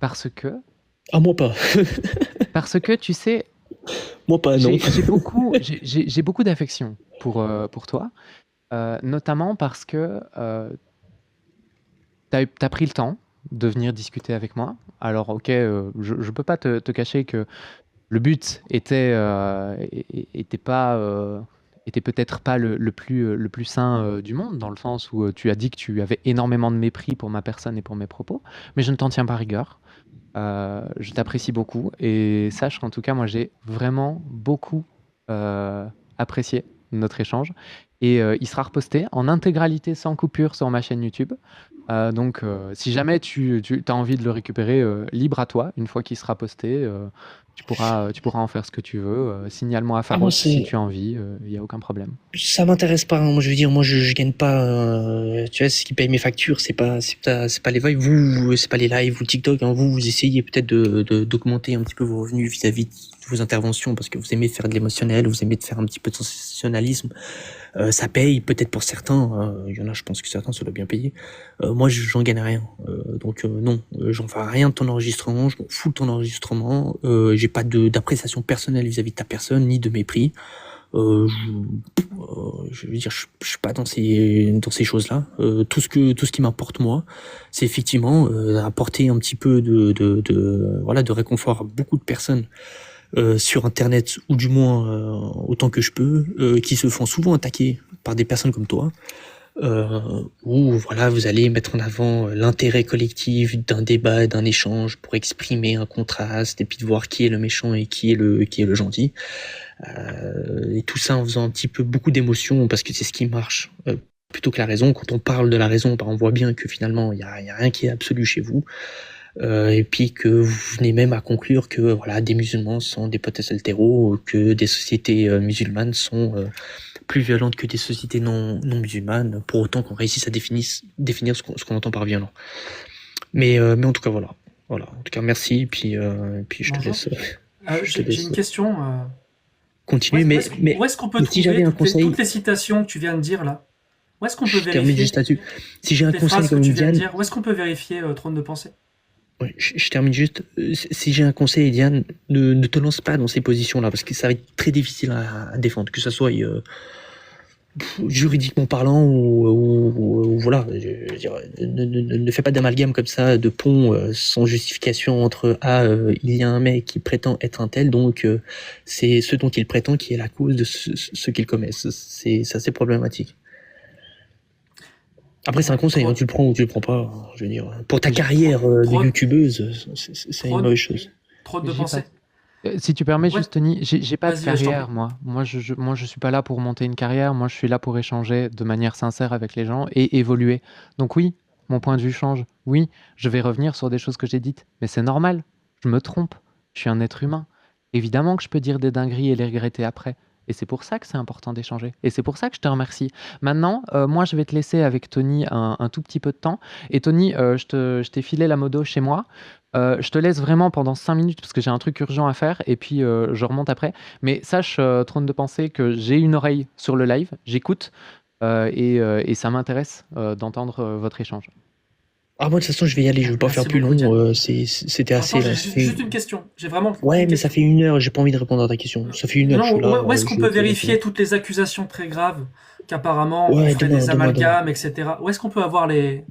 parce que... Ah, moi pas. Parce que tu sais... Moi pas, non. J'ai beaucoup d'affection pour toi, notamment parce que t'as pris le temps de venir discuter avec moi. Alors ok, je peux pas te cacher que le but était pas était peut-être pas le plus sain du monde, dans le sens où tu as dit que tu avais énormément de mépris pour ma personne et pour mes propos, mais je ne t'en tiens pas rigueur. Je t'apprécie beaucoup et sache qu'en tout cas, moi, j'ai vraiment beaucoup apprécié notre échange et il sera reposté en intégralité sans coupure sur ma chaîne YouTube. Donc, si jamais tu as envie de le récupérer, libre à toi, une fois qu'il sera posté, tu pourras en faire ce que tu veux. Signale-moi à Ah, moi, Pharos si tu as envie, il n'y a aucun problème. ça m'intéresse pas, hein. Moi, je veux dire, moi, je gagne pas, tu vois, ce qui paye mes factures, c'est pas les lives, c'est pas les lives ou TikTok, hein. Vous essayez peut-être d'augmenter un petit peu vos revenus vis-à-vis de vos interventions parce que vous aimez faire de l'émotionnel, vous aimez faire un petit peu de sensationnalisme. Ça paye peut-être pour certains, il y en a, je pense que certains ça doit bien payer. Moi, j'en gagne rien. Donc, non, j'en fais rien de ton enregistrement, je m'en fous de ton enregistrement, j'ai pas d'appréciation personnelle vis-à-vis de ta personne, ni de mépris. Je veux dire, je suis pas dans ces choses-là. Tout ce qui m'importe moi, c'est effectivement apporter un petit peu voilà, de réconfort à beaucoup de personnes sur Internet, ou du moins autant que je peux, qui se font souvent attaquer par des personnes comme toi, où voilà, vous allez mettre en avant l'intérêt collectif d'un débat, d'un échange pour exprimer un contraste et puis de voir qui est le méchant et qui est le gentil. Et tout ça en faisant un petit peu beaucoup d'émotions parce que c'est ce qui marche plutôt que la raison. Quand on parle de la raison, on voit bien que finalement il y a rien qui est absolu chez vous. Et puis que vous venez même à conclure que voilà, des musulmans sont des potentiels terreaux, que des sociétés musulmanes sont plus violentes que des sociétés non musulmanes, pour autant qu'on réussisse à définir ce qu'on entend par violent. Mais en tout cas, voilà. En tout cas, merci, puis je te laisse. J'ai une question. Continuer, où est-ce qu'on peut si trouver conseil, toutes les citations que tu viens de dire là? Où est-ce qu'on peut vérifier juste là-dessus. Si j'ai un conseil comme Diane, où est-ce qu'on peut vérifier Trône de pensée? Ouais, je termine juste. Si j'ai un conseil, Diane, ne te lance pas dans ces positions-là, parce que ça va être très difficile à défendre, que ça soit juridiquement parlant ou voilà. Je veux dire, ne fais pas d'amalgame comme ça, de pont sans justification entre il y a un mec qui prétend être un tel, donc c'est ce dont il prétend qui est la cause de ce qu'il commet. C'est assez problématique. Après, c'est un conseil, hein, tu le prends ou tu le prends pas. Je veux dire, pour ta carrière de youtubeuse, c'est une mauvaise chose. Trop de pensée. Si tu permets, juste Tony, j'ai pas de Vas-y, carrière, moi. Moi, je suis pas là pour monter une carrière. Moi, je suis là pour échanger de manière sincère avec les gens et évoluer. Donc oui, mon point de vue change. Oui, je vais revenir sur des choses que j'ai dites, mais c'est normal. Je me trompe. Je suis un être humain. Évidemment que je peux dire des dingueries et les regretter après. Et c'est pour ça que c'est important d'échanger. Et c'est pour ça que je te remercie. Maintenant, moi, je vais te laisser avec Tony un tout petit peu de temps. Et Tony, je t'ai filé la modo chez moi. Je te laisse vraiment pendant 5 minutes parce que j'ai un truc urgent à faire et puis je remonte après. Mais sache, Trône de pensée, que j'ai une oreille sur le live, j'écoute et ça m'intéresse d'entendre votre échange. Ah, moi, de toute façon, je vais y aller, je ne veux pas faire plus long. C'était assez. J'ai juste une question. J'ai vraiment. Ouais, mais ça fait 1 heure, j'ai pas envie de répondre à ta question. Ça fait 1 heure. Non, où est-ce qu'on peut vérifier toutes les accusations très graves qu'apparemment on fait des amalgames, etc. Où est-ce qu'on peut avoir les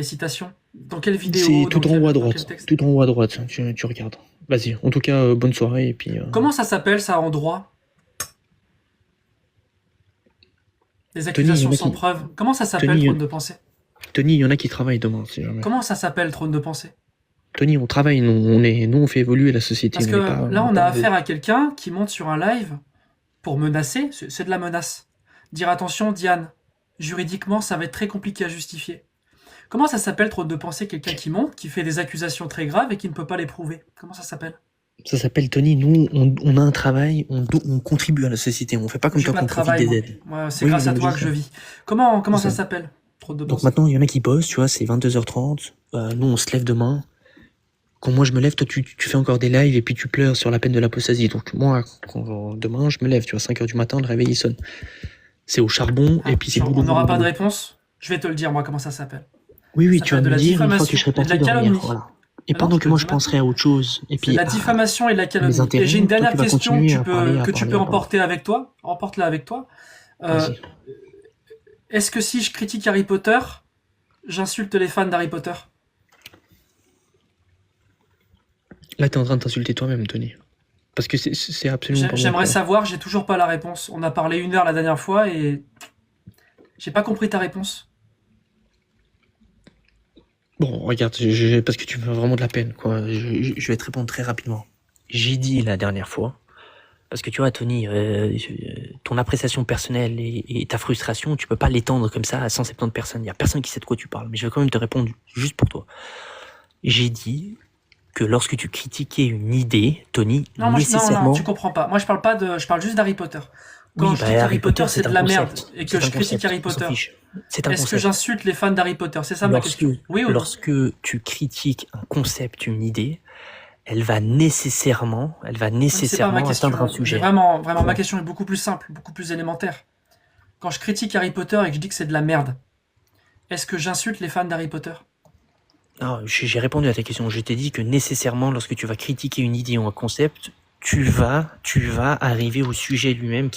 citations? Dans quelle vidéo? C'est tout en haut à droite. Tout en haut à droite, tu regardes. Vas-y, en tout cas, bonne soirée et puis. Comment ça s'appelle ça en droit? Les accusations sans preuve. Comment ça s'appelle, Trône de pensée? Tony, il y en a qui travaillent demain, si jamais. Comment ça s'appelle, Trône de pensée? Tony, on travaille, nous on fait évoluer la société. Parce que là, on a affaire à quelqu'un qui monte sur un live pour menacer, c'est de la menace. Dire attention, Diane, juridiquement, ça va être très compliqué à justifier. Comment ça s'appelle, Trône de pensée, quelqu'un qui monte, qui fait des accusations très graves et qui ne peut pas les prouver? Comment ça s'appelle? Ça s'appelle, Tony, nous, on a un travail, on contribue à la société, on fait pas comme toi qu'on profite des aides. C'est grâce à toi que je vis. Comment ça s'appelle? Donc maintenant, il y en a qui bossent, tu vois, c'est 22h30, nous on se lève demain. Quand moi je me lève, toi tu fais encore des lives et puis tu pleures sur la peine de l'apostasie. Donc moi, demain, je me lève, tu vois, 5h du matin, le réveil il sonne. C'est au charbon et puis c'est boulot. On n'aura pas de réponse? Je vais te le dire, moi, comment ça s'appelle. Oui, tu vas me dire une fois que je serai parti dormir. Voilà. Et pendant que moi je penserai à autre chose. Et puis la diffamation et la calomnie. Et j'ai une dernière question que tu peux emporter avec toi. Emporte-la avec toi. Est-ce que si je critique Harry Potter, j'insulte les fans d'Harry Potter? Là, t'es en train de t'insulter toi-même, Tony. Parce que c'est absolument pas mon J'aimerais cas. savoir, j'ai toujours pas la réponse. On a parlé 1 heure la dernière fois et j'ai pas compris ta réponse. Bon, regarde, parce que tu me fais vraiment de la peine, quoi. Je vais te répondre très rapidement. J'ai dit la dernière fois, parce que tu vois, Tony, ton appréciation personnelle et ta frustration, tu peux pas l'étendre comme ça à 170 personnes. Il y a personne qui sait de quoi tu parles, mais je vais quand même te répondre juste pour toi. J'ai dit que lorsque tu critiquais une idée, Tony, Non, nécessairement... tu comprends pas. Moi, je parle juste d'Harry Potter. Quand Oui, je dis qu'Harry Potter, c'est de un la merde concept. et que C'est je un critique concept, Harry on s'en Potter, fiche. C'est un est-ce que concept. j'insulte les fans d'Harry Potter? C'est ça ma question. Oui ou non? Lorsque tu critiques un concept, une idée, elle va nécessairement C'est pas ma question. atteindre un sujet. Vraiment, ma question est beaucoup plus simple, beaucoup plus élémentaire. Quand je critique Harry Potter et que je dis que c'est de la merde, est-ce que j'insulte les fans d'Harry Potter? Non, j'ai répondu à ta question. Je t'ai dit que nécessairement, lorsque tu vas critiquer une idée ou un concept, tu vas arriver au sujet lui-même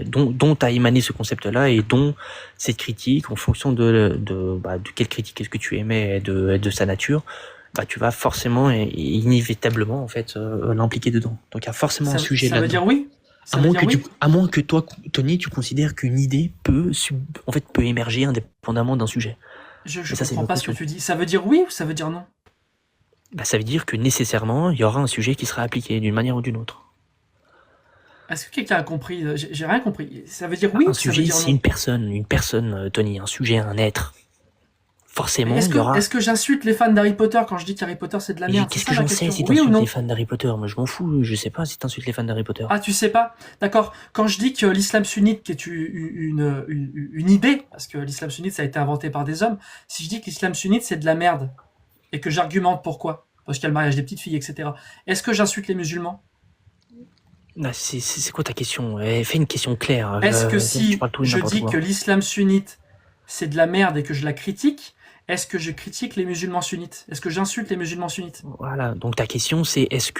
dont a émané ce concept-là et dont cette critique, en fonction de quelle critique est-ce que tu émets et de sa nature, tu vas forcément et inévitablement en fait l'impliquer dedans. Donc il y a forcément un sujet là-dedans. Ça veut dire oui? À moins que toi, Tony, tu considères qu'une idée peut émerger indépendamment d'un sujet. Je ça, c'est comprends une pas ce que question. tu dis. Ça veut dire oui ou ça veut dire non? Ça veut dire que nécessairement, il y aura un sujet qui sera appliqué d'une manière ou d'une autre. Est-ce que quelqu'un a compris? J'ai rien compris. Ça veut dire oui Un ou ça veut sujet, dire c'est non? une personne, Tony, un sujet, un être. Forcément, Est-ce il y aura... que j'insulte les fans d'Harry Potter quand je dis qu'Harry Potter c'est de la Et merde? qu'est-ce C'est que ça ma j'en sais question. si Oui ou t'insultes non? les fans d'Harry Potter? Moi, je m'en fous, je sais pas si t'insultes les fans d'Harry Potter. Ah, tu sais pas? D'accord. Quand je dis que l'islam sunnite qui est une idée, parce que l'islam sunnite ça a été inventé par des hommes, si je dis que l'islam sunnite c'est de la merde et que j'argumente pourquoi, parce qu'il y a le mariage des petites filles, etc. Est-ce que j'insulte les musulmans? C'est quoi ta question? Fais une question claire. Est-ce que tu si parles tout et je n'importe dis quoi. que l'islam sunnite c'est de la merde et que je la critique, est-ce que je critique les musulmans sunnites? Est-ce que j'insulte les musulmans sunnites? Voilà, donc ta question c'est est-ce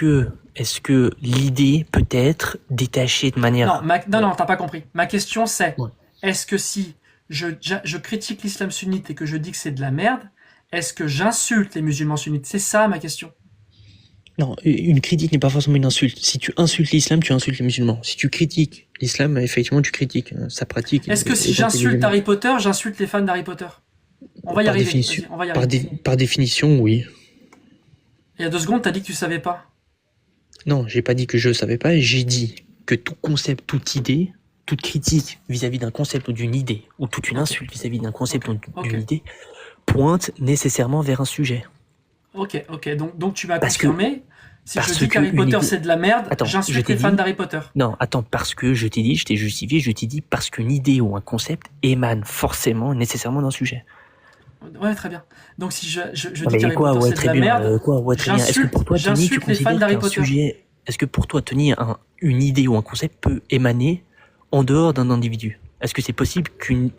que l'idée peut être détachée de manière... Non, t'as pas compris. Ma question c'est, Ouais. est-ce que si je critique l'islam sunnite et que je dis que c'est de la merde, est-ce que j'insulte les musulmans sunnites? C'est ça ma question. Non, une critique n'est pas forcément une insulte. Si tu insultes l'islam, tu insultes les musulmans. Si tu critiques l'islam, effectivement, tu critiques sa pratique. Est-ce que si j'insulte Harry Potter, j'insulte les fans d'Harry Potter? On va y arriver. Définition, Vas-y, on va y arriver. par définition, oui. Il y a 2 secondes, t'as dit que tu savais pas. Non, j'ai pas dit que je savais pas, j'ai dit que tout concept, toute idée, toute critique vis-à-vis d'un concept ou d'une idée, ou toute une insulte vis-à-vis d'un concept ou d'une idée, pointe nécessairement vers un sujet. Ok. Donc tu m'as Parce que- confirmé. Si parce je dis que qu'Harry une Potter idée- c'est de la merde, Attends, je j'insulte t'ai les fans dit- d'Harry Potter. Non, attends, parce que je t'ai dit, je t'ai justifié, je t'ai dit parce qu'une idée ou un concept émane forcément, nécessairement d'un sujet. Ouais, très bien. Donc si je Non, dis mais qu'Harry quoi, Potter ouais, c'est de très la bien, merde, très bien. Est-ce que pour toi, Tony, tu j'insulte les fans considères d'Harry qu'un Potter. sujet, est-ce que pour toi, Tony, une idée ou un concept peut émaner en dehors d'un individu? Est-ce que c'est possible qu'une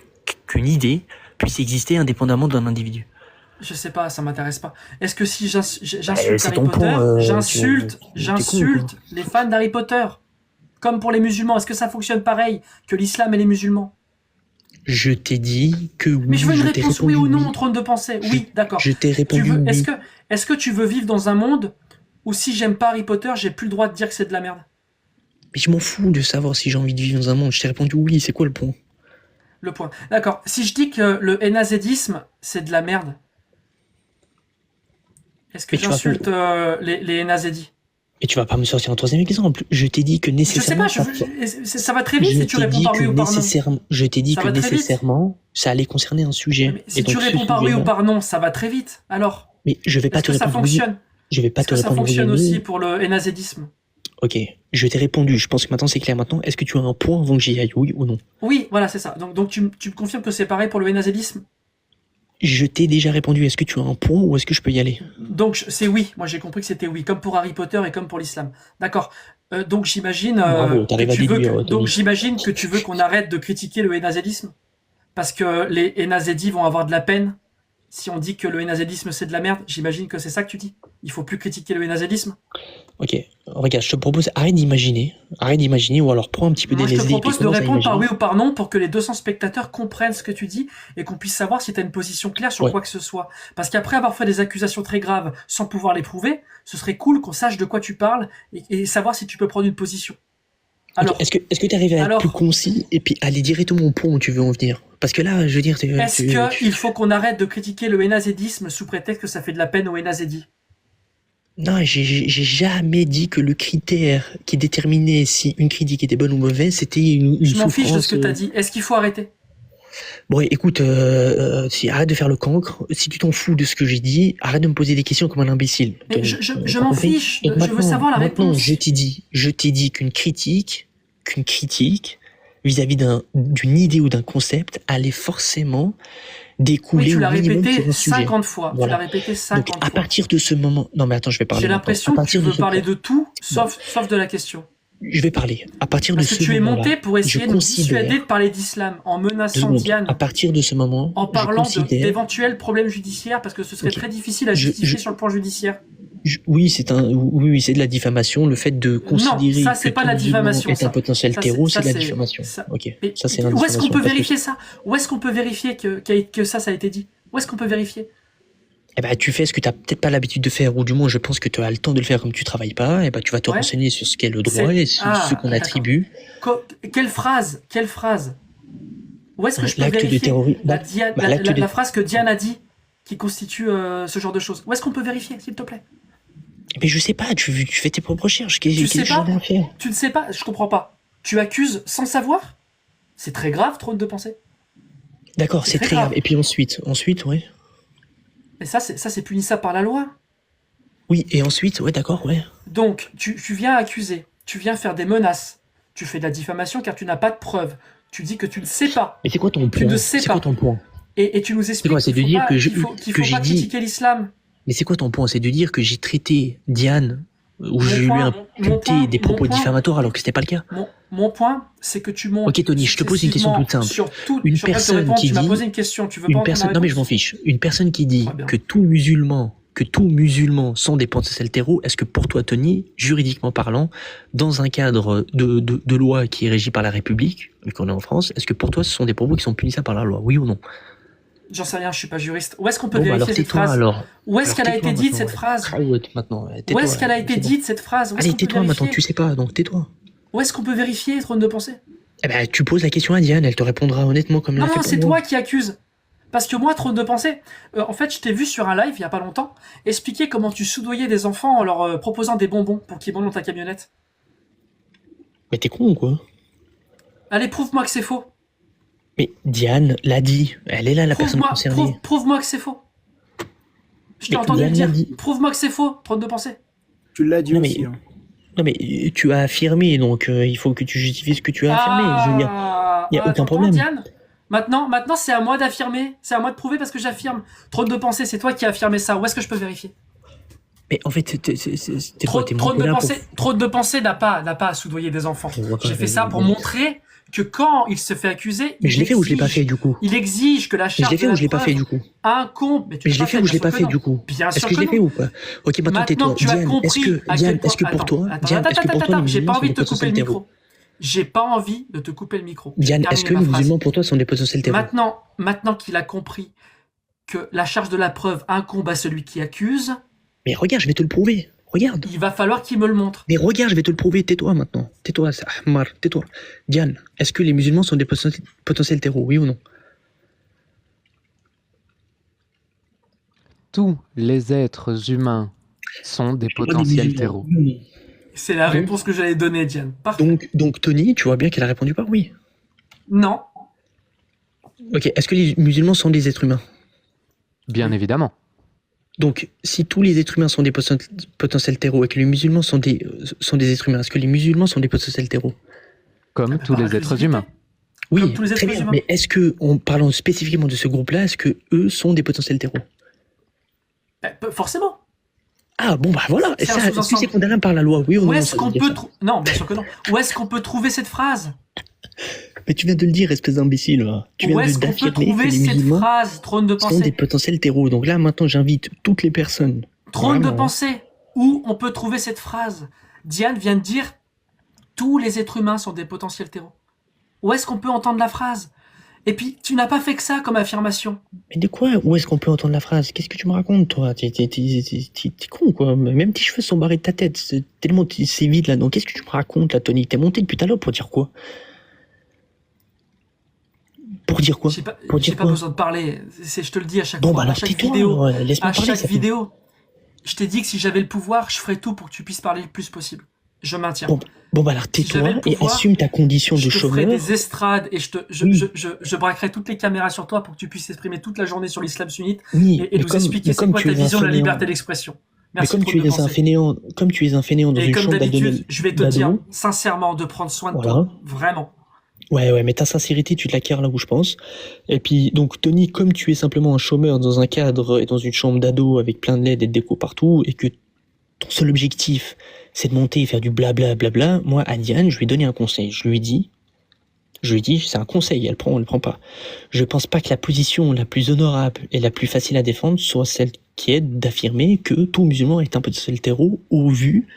idée puisse exister indépendamment d'un individu? Je sais pas, ça m'intéresse pas. Est-ce que si j'insulte c'est Harry ton Potter, point, j'insulte t'es con, quoi. les fans d'Harry Potter? Comme pour les musulmans, est-ce que ça fonctionne pareil que l'islam et les musulmans? Je t'ai dit que oui. Mais je veux une t'ai réponse oui répondu ou non oui. en train de penser. Oui, d'accord. Je t'ai Tu répondu veux, oui. est-ce que tu veux vivre dans un monde où si j'aime pas Harry Potter, j'ai plus le droit de dire que c'est de la merde? Mais je m'en fous de savoir si j'ai envie de vivre dans un monde. Je t'ai répondu oui, c'est quoi le point? Le point. D'accord. Si je dis que le hénazédisme, c'est de la merde, est-ce que Mais tu vas j'insulte les hénazédis? Et tu vas pas me sortir un troisième exemple. Je t'ai dit que Je sais nécessairement... pas, ça va très vite si tu réponds par oui ou par non. Je t'ai dit Ça que va très vite. nécessairement, ça allait concerner un sujet. Mais si Et tu donc, ce réponds par oui ou sujet-là- par non, ça va très vite. Alors, Mais je vais pas est-ce te que ça répondre oui. fonctionne? Je vais pas Est-ce te que ça répondre oui fonctionne ou non. aussi pour le hénazédisme? Ok, je t'ai répondu. Je pense que maintenant c'est clair. Maintenant, est-ce que tu as un point avant que j'y aille, oui ou non? Oui, voilà, c'est ça. Donc tu me confirmes que c'est pareil pour le hénazédisme? Je t'ai déjà répondu. Est-ce que tu as un point ou est-ce que je peux y aller? Donc c'est oui. Moi j'ai compris que c'était oui, comme pour Harry Potter et comme pour l'islam. D'accord. Donc j'imagine Bravo, t'arrives à déduire, Tony. donc j'imagine que tu veux qu'on arrête de critiquer le hénazédisme parce que les hénazédis vont avoir de la peine Si on dit que le NAZisme c'est de la merde, j'imagine que c'est ça que tu dis. Il faut plus critiquer le NAZisme. Ok, regarde, je te propose, arrête d'imaginer, ou alors prends un petit peu Moi, je te d'LSD et puis propose de commence à répondre par imaginer. oui ou par non pour que les 200 spectateurs comprennent ce que tu dis et qu'on puisse savoir si tu as une position claire sur Ouais. quoi que ce soit. Parce qu'après avoir fait des accusations très graves sans pouvoir les prouver, ce serait cool qu'on sache de quoi tu parles et savoir si tu peux prendre une position. Alors, Ok, est-ce que tu arrives à être alors- plus concis et puis aller directement au point où tu veux en venir? Parce que là, je veux dire, est-ce qu'il faut qu'on arrête de critiquer le NAZisme sous prétexte que ça fait de la peine au NAZI? Non, j'ai jamais dit que le critère qui déterminait si une critique était bonne ou mauvaise, c'était une Je m'en fiche de ce que souffrance, tu as dit. Est-ce qu'il faut arrêter? Bon, écoute, arrête de faire le cancre. Si tu t'en fous de ce que j'ai dit, arrête de me poser des questions comme un imbécile. Mais je T'as m'en compris? fiche. Donc Je veux maintenant- savoir la maintenant, réponse. je t'ai dit qu'une critique vis-à-vis d'une idée ou d'un concept allait forcément découler Oui, tu au l'as minimum répété sur un sujet. 50 fois. Voilà. Tu l'as répété Donc 50 à fois. partir de ce moment, non mais attends, je vais parler. J'ai maintenant. l'impression À que tu partir de veux ce parler point- de tout, sauf de la question. Je vais parler. À partir de Parce que ce tu es moment-là, monté pour essayer je de nous considère- dissuader de parler d'islam en Deux menaçant secondes. Diane, À partir de ce moment, en parlant je considère. d'éventuels problèmes judiciaires, parce que ce serait Ok. très difficile à Je- justifier je- sur le plan judiciaire. Oui, c'est de la diffamation. Le fait de considérer ça, c'est que pas tout la musulman diffamation, est ça. un potentiel Ça, terreau, ça, c'est de la c'est- diffamation. ça- Ok, Mais ça c'est la où est-ce qu'on peut diffamation, parce que- vérifier ça? Où est-ce qu'on peut vérifier que ça a été dit? Où est-ce qu'on peut vérifier? Eh ben, tu fais ce que tu n'as peut-être pas l'habitude de faire, ou du moins je pense que tu as le temps de le faire comme tu travailles pas, et ben, tu vas te Ouais. renseigner sur ce qu'est le droit C'est- et sur Ah, ce qu'on d'accord. attribue. Quelle phrase? Où est-ce que je peux L'acte de vérifier terrorisme. la phrase que Diane a dit qui constitue ce genre de choses? Où est-ce qu'on peut vérifier, s'il te plaît? Mais je sais pas, tu fais tes propres recherches. Qu'est-ce sais que j'en ai pas à faire? Tu ne sais pas, je comprends pas. Tu accuses sans savoir? C'est très grave, trône de pensée. D'accord, C'est c'est très très grave. grave. Et puis ensuite, ouais. Mais ça, c'est punissable par la loi. Oui, et ensuite, ouais, d'accord, ouais. Donc, tu viens accuser, tu viens faire des menaces, tu fais de la diffamation car tu n'as pas de preuves. Tu dis que tu ne sais pas. Mais c'est quoi ton Tu point? ne sais C'est pas. quoi ton point? Et tu nous expliques quoi, c'est qu'il de faut dire pas, que qu'il faut, qu'il que faut j'ai pas dit- critiquer l'islam. Mais c'est quoi ton point? C'est de dire que j'ai traité Diane, ou Mon je lui ai point- mon imputé point- des mon propos point- diffamatoires alors que c'était pas le cas. Mon point, c'est que tu montes. Ok, Tony, je te pose une question toute simple. Sur tout, Une je suis en train de te personne répondre, qui tu m'as dit- posé une question, tu veux pas Une entendre ma personne, non mais je m'en réponse? fiche. Une personne qui dit Très bien. que tout musulman sont des potentiels terreaux, est-ce que pour toi, Tony, juridiquement parlant, dans un cadre de loi qui est régi par la République, vu qu'on est en France, est-ce que pour toi, ce sont des propos qui sont punissables par la loi, oui ou non? J'en sais rien, je suis pas juriste. Où est-ce qu'on peut Bon, bah alors vérifier cette tais-toi phrase? alors. Où est-ce Alors, qu'elle a tais-toi été dite, maintenant, cette ouais. phrase? Craouette, maintenant. Où Tais-toi, est-ce qu'elle a été c'est bon. dite, cette phrase? Où est-ce Allez, qu'on peut tais-toi maintenant, vérifier? tu sais pas, donc tais-toi. Où est-ce qu'on peut vérifier, trône de pensée? Eh ben, tu poses la question à Diane, elle te répondra honnêtement comme elle Non, l'a fait non, pour c'est moi. toi qui accuses. Parce que moi, trône de pensée, en fait, je t'ai vu sur un live, il y a pas longtemps, expliquer comment tu soudoyais des enfants en leur proposant des bonbons pour qu'ils montent dans ta camionnette. Mais t'es con ou quoi? Allez, prouve-moi que c'est faux. Mais Diane l'a dit, elle est là la personne Prouve-moi concernée. prouve-moi que c'est faux. Je t'ai Mais entendu le Diane dire. l'a dit. Prouve-moi que c'est faux, trône de pensée. Tu l'as dit Non, mais- aussi. Hein. Non mais tu as affirmé, donc il faut que tu justifies ce que tu as affirmé. Je veux dire, y a aucun t'entends, problème. Diane maintenant, c'est à moi d'affirmer, c'est à moi de prouver parce que j'affirme. Trône de pensée, c'est toi qui as affirmé ça. Où est-ce que je peux vérifier? mais en fait, t'es quoi? T'es Trône monté de là pensée, trône de pensée n'a pas à soudoyer des enfants. pour... J'ai fait ça pour montrer que quand il se fait accuser, Mais je l'ai fait ou je l'ai pas fait exige- du coup? Il exige que la Je charge l'ai fait de ou la je l'ai pas preuve fait du coup? incombe. Mais tu Mais l'as je l'ai fait ou je l'ai pas bien fait sûr du que coup? non. Bien Est-ce sûr que je que l'ai fait non. ou pas? Ok, maintenant tais-toi. Tu as Diane, compris à Diane, quel point... est-ce que pour toi, Diane, est-ce que pour toi les J'ai pas musulmans sont envie des de te couper potentiels le terreaux? micro. J'ai pas envie de te couper le micro. Diane, est-ce que les Terminer ma phrase. musulmans pour toi sont des potentiels terreaux? Maintenant qu'il a compris que la charge de la preuve incombe à celui qui accuse, Mais regarde, je vais te le prouver. Regarde. il va falloir qu'il me le montre. Mais regarde, je vais te le prouver. Tais-toi maintenant. Tais-toi, c'est Ahmar. Tais-toi. Diane, est-ce que les musulmans sont des potentiels terreaux, oui ou non? Tous les êtres humains sont des potentiels terreaux. C'est la Donc- réponse que j'allais donner, Diane. Parfait. Donc Tony, tu vois bien qu'elle a répondu par oui. Non. Ok, est-ce que les musulmans sont des êtres humains? Bien évidemment. Donc, si tous les êtres humains sont des potentiels terreaux et que les musulmans sont des êtres humains, est-ce que les musulmans sont des potentiels terreaux? Comme tous par les êtres inclusivité. humains. Oui, Comme tous les très êtres bien. humains. Mais est-ce que, en parlant spécifiquement de ce groupe-là, est-ce que eux sont des potentiels terreaux? Forcément. Ah bon, bah voilà. Et C'est un ça, est-ce que sous-ensemble. c'est condamnable par la loi, oui ou non? Où est-ce ça qu'on veut dire peut... ça Non, bien sûr que non. Où est-ce qu'on peut trouver cette phrase? Mais tu viens de le dire, espèce d'imbécile. Va. Tu Où viens est-ce qu'on peut d'affirmer que trouver les cette musulmans phrase, trône de sont des pensée? potentiels terreaux. Donc là, maintenant, j'invite toutes les personnes. Trône de Vraiment. pensée. Où on peut trouver cette phrase? Diane vient de dire tous les êtres humains sont des potentiels terreaux. Où est-ce qu'on peut entendre la phrase? Et puis, tu n'as pas fait que ça comme affirmation. Mais de quoi? Où est-ce qu'on peut entendre la phrase? Qu'est-ce que tu me racontes, toi? T'es con, quoi. Même tes cheveux sont barrés de ta tête. Tellement c'est vide là. Donc qu'est-ce que tu me racontes, là, Tony? T'es monté depuis tout à l'heure pour dire quoi? Pour dire quoi? J'ai pas, Pour j'ai dire pas quoi? besoin de parler. Je te le dis à chaque Bon, fois, bah à alors chaque tais-toi. vidéo. Laisse-moi À parler, chaque ça fait. vidéo, je t'ai dit que si j'avais le pouvoir, je ferais tout pour que tu puisses parler le plus possible. Je maintiens. Bon, bah alors Si j'avais tais-toi le et pouvoir, assume ta condition de je te ferais chômeur. des estrades et Oui. je braquerais toutes les caméras sur toi pour que tu puisses exprimer toute la journée sur l'islam sunnite Oui, et nous expliquer c'est quoi ta vision de la liberté d'expression. Mais Merci comme trop tu de es penser. un fainéant, dans Et une comme chambre d'habitude, je vais te dire d'ado, sincèrement de prendre soin de voilà. toi. Vraiment. Ouais, mais ta sincérité, tu te l'acquiers là où je pense. Et puis, donc, Tony, comme tu es simplement un chômeur dans un cadre et dans une chambre d'ado avec plein de LED et de déco partout, et que ton seul objectif, c'est de monter et faire du blabla, moi, à Diane, je lui ai donné un conseil. Je lui ai dit, c'est un conseil, elle le prend pas. Je pense pas que la position la plus honorable et la plus facile à défendre soit celle qui est d'affirmer que tout musulman est un potentiel terreau au vu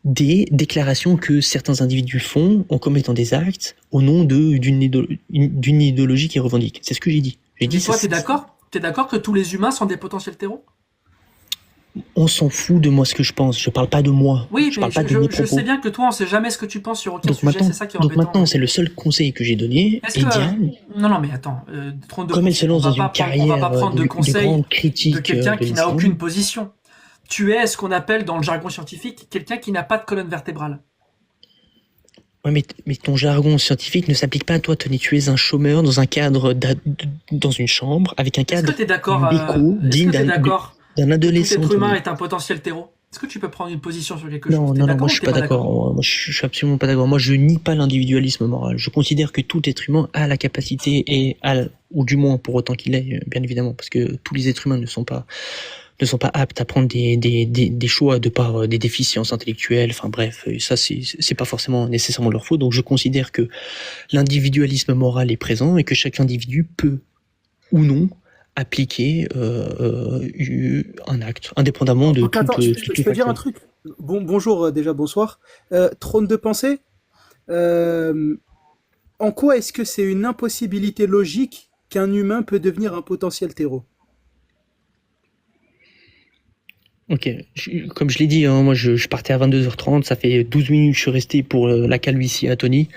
des déclarations que certains individus font en commettant des actes au nom d'une idéologie qui revendique. C'est ce que j'ai dit. Mais toi, t'es d'accord? T'es d'accord que tous les humains sont des potentiels terreaux? On s'en fout de moi ce que je pense. Je parle pas de moi. Oui, je mais parle pas de mes propos. je sais bien que toi, on sait jamais ce que tu penses sur aucun Donc sujet. maintenant, C'est ça qui est embêtant. maintenant, c'est le seul conseil que j'ai donné. Est-ce Et que Diane, non, mais attends. comme elle se lance dans une on va carrière pas prendre de de conseils grande critique de quelqu'un de qui n'a l'islam. aucune position. Tu es ce qu'on appelle dans le jargon scientifique quelqu'un qui n'a pas de colonne vertébrale. Ouais, mais ton jargon scientifique ne s'applique pas à toi, Tony. Tu es un chômeur dans un cadre, dans une chambre, avec un Est-ce cadre que tu es d'accord digne d'un tout adolescent. être humain est un potentiel terreau? Est-ce que tu peux prendre une position sur quelque chose? Non, moi je suis pas d'accord. Moi je suis absolument pas d'accord. Moi je nie pas l'individualisme moral. Je considère que tout être humain a la capacité ou du moins pour autant qu'il est, bien évidemment, parce que tous les êtres humains ne sont pas aptes à prendre des choix de par des déficiences intellectuelles. Enfin bref, ça c'est pas forcément nécessairement leur faute. Donc je considère que l'individualisme moral est présent et que chaque individu peut ou non appliquer un acte, indépendamment de Donc, attends, je peux dire facteurs. un truc. Bonjour, déjà, bonsoir. Trône de pensée, en quoi est-ce que c'est une impossibilité logique qu'un humain peut devenir un potentiel terreau? Ok, comme je l'ai dit, moi je partais à 22h30, ça fait 12 minutes que je suis resté pour la calvitie à Tony,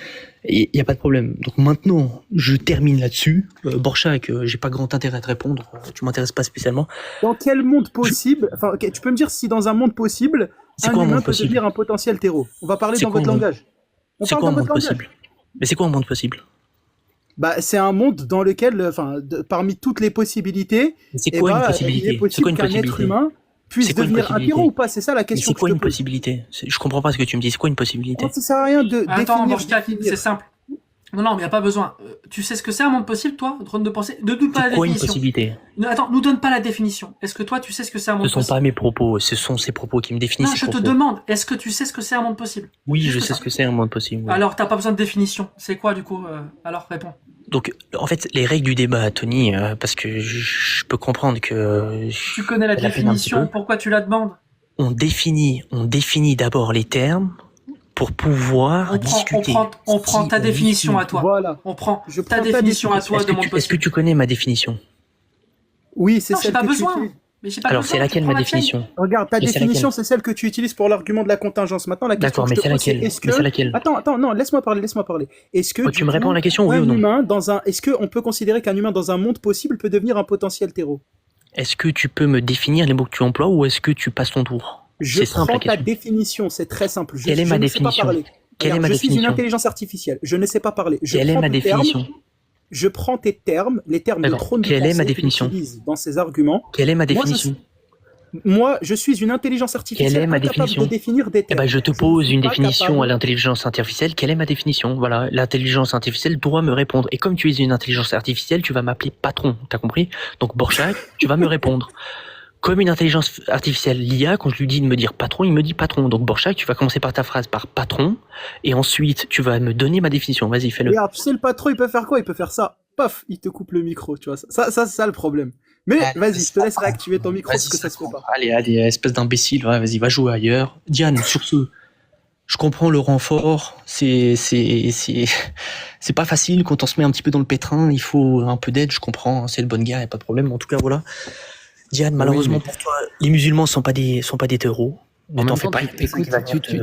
et il n'y a pas de problème. Donc maintenant, je termine là-dessus. Borchak, j'ai pas grand intérêt à te répondre, tu m'intéresses pas spécialement. Dans quel monde possible, enfin, ok, tu peux me dire si dans un monde possible, un humain peut devenir un potentiel terreau? On va parler dans votre langage. C'est quoi un monde possible? Mais c'est quoi un monde possible? Bah, c'est un monde dans lequel, parmi toutes les possibilités, c'est quoi une possibilité? Il est possible qu'un être humain puisse devenir un terreau ou pas? C'est ça la question. Mais c'est quoi une possibilité? Je comprends pas ce que tu me dis. C'est quoi une possibilité? Ça sert à rien de définir. C'est simple. Non, mais il n'y a pas besoin. Tu sais ce que c'est un monde possible, toi, trône de pensée? Ne donne pas la définition. C'est quoi une possibilité? Attends, nous donne pas la définition. Est-ce que toi, tu sais ce que c'est un monde possible? Ce sont pas mes propos, ce sont ces propos qui me définissent. Non, je te demande, est-ce que tu sais ce que c'est un monde possible? Oui, je sais ce que c'est un monde possible. Oui. Alors, t'as pas besoin de définition. C'est quoi, du coup? Alors, réponds. Donc, en fait, les règles du débat, Tony, parce que je peux comprendre que... Tu connais la définition, pourquoi tu la demandes? On définit d'abord les termes pour pouvoir discuter. On prend ta définition à toi. Voilà. On prend ta définition à toi de monde possible. Est-ce que tu connais ma définition? Oui, c'est j'ai celle pas que besoin. tu utilises. Alors, c'est laquelle ma définition? Regarde, ta définition, c'est celle que tu utilises pour l'argument de la contingence. Maintenant, la question que je te pose, c'est est-ce que... Attends, non, laisse-moi parler. Est-ce que tu me réponds à la question, oui ou non? Est-ce qu'on peut considérer qu'un humain dans un monde possible peut devenir un potentiel terreau? Est-ce que tu peux me définir les mots que tu emploies ou est-ce que tu passes ton tour? Je prends ta définition, c'est très simple. Quelle est ma définition? Je suis une intelligence artificielle, je ne sais pas parler. Quelle est ma définition? Je prends tes termes, les termes de trône de pensée que tu utilises dans ces arguments. Quelle est ma définition? Moi, je suis une intelligence artificielle. Quelle est ma définition? De définir des termes. Je te pose une définition à l'intelligence artificielle. Quelle est ma définition? Voilà, l'intelligence artificielle doit me répondre. Et comme tu es une intelligence artificielle, tu vas m'appeler patron. T'as compris? Donc Borchak, tu vas me répondre. comme une intelligence artificielle, l'IA, quand je lui dis de me dire patron, il me dit patron. Donc Borchak, tu vas commencer par ta phrase par patron, et ensuite tu vas me donner ma définition. Vas-y, fais-le. Regarde, tu sais, le patron, il peut faire quoi? Il peut faire ça. Paf, il te coupe le micro, tu vois. Ça c'est ça le problème. Mais vas-y, je te laisse réactiver ton micro parce que ça se fait pas. Allez, espèce d'imbécile, ouais, vas-y, va jouer ailleurs. Diane, sur ce, je comprends le renfort, c'est pas facile quand on se met un petit peu dans le pétrin, il faut un peu d'aide, je comprends, c'est le bon gars, y a pas de problème. En tout cas, voilà. Diane, malheureusement pour toi, les musulmans sont pas des taureaux. Ne t'en fais pas.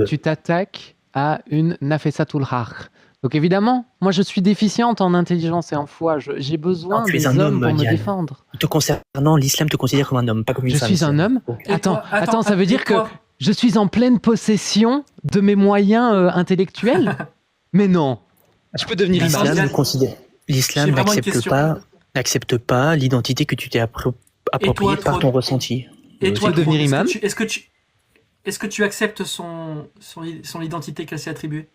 Tu t'attaques à une Nafessatul Haq. Donc évidemment, moi je suis déficiente en intelligence et en foi. J'ai besoin des hommes pour me défendre. Te concernant, l'islam te considère comme un homme, pas comme une femme. Je suis un homme. Attends, ça veut dire que je suis en pleine possession de mes moyens intellectuels? Mais non. Je peux devenir imam. L'islam n'accepte pas l'identité que tu t'es appropriée par ton ressenti. Et toi, devenir imam? Est-ce que tu acceptes son identité qu'elle s'est attribuée?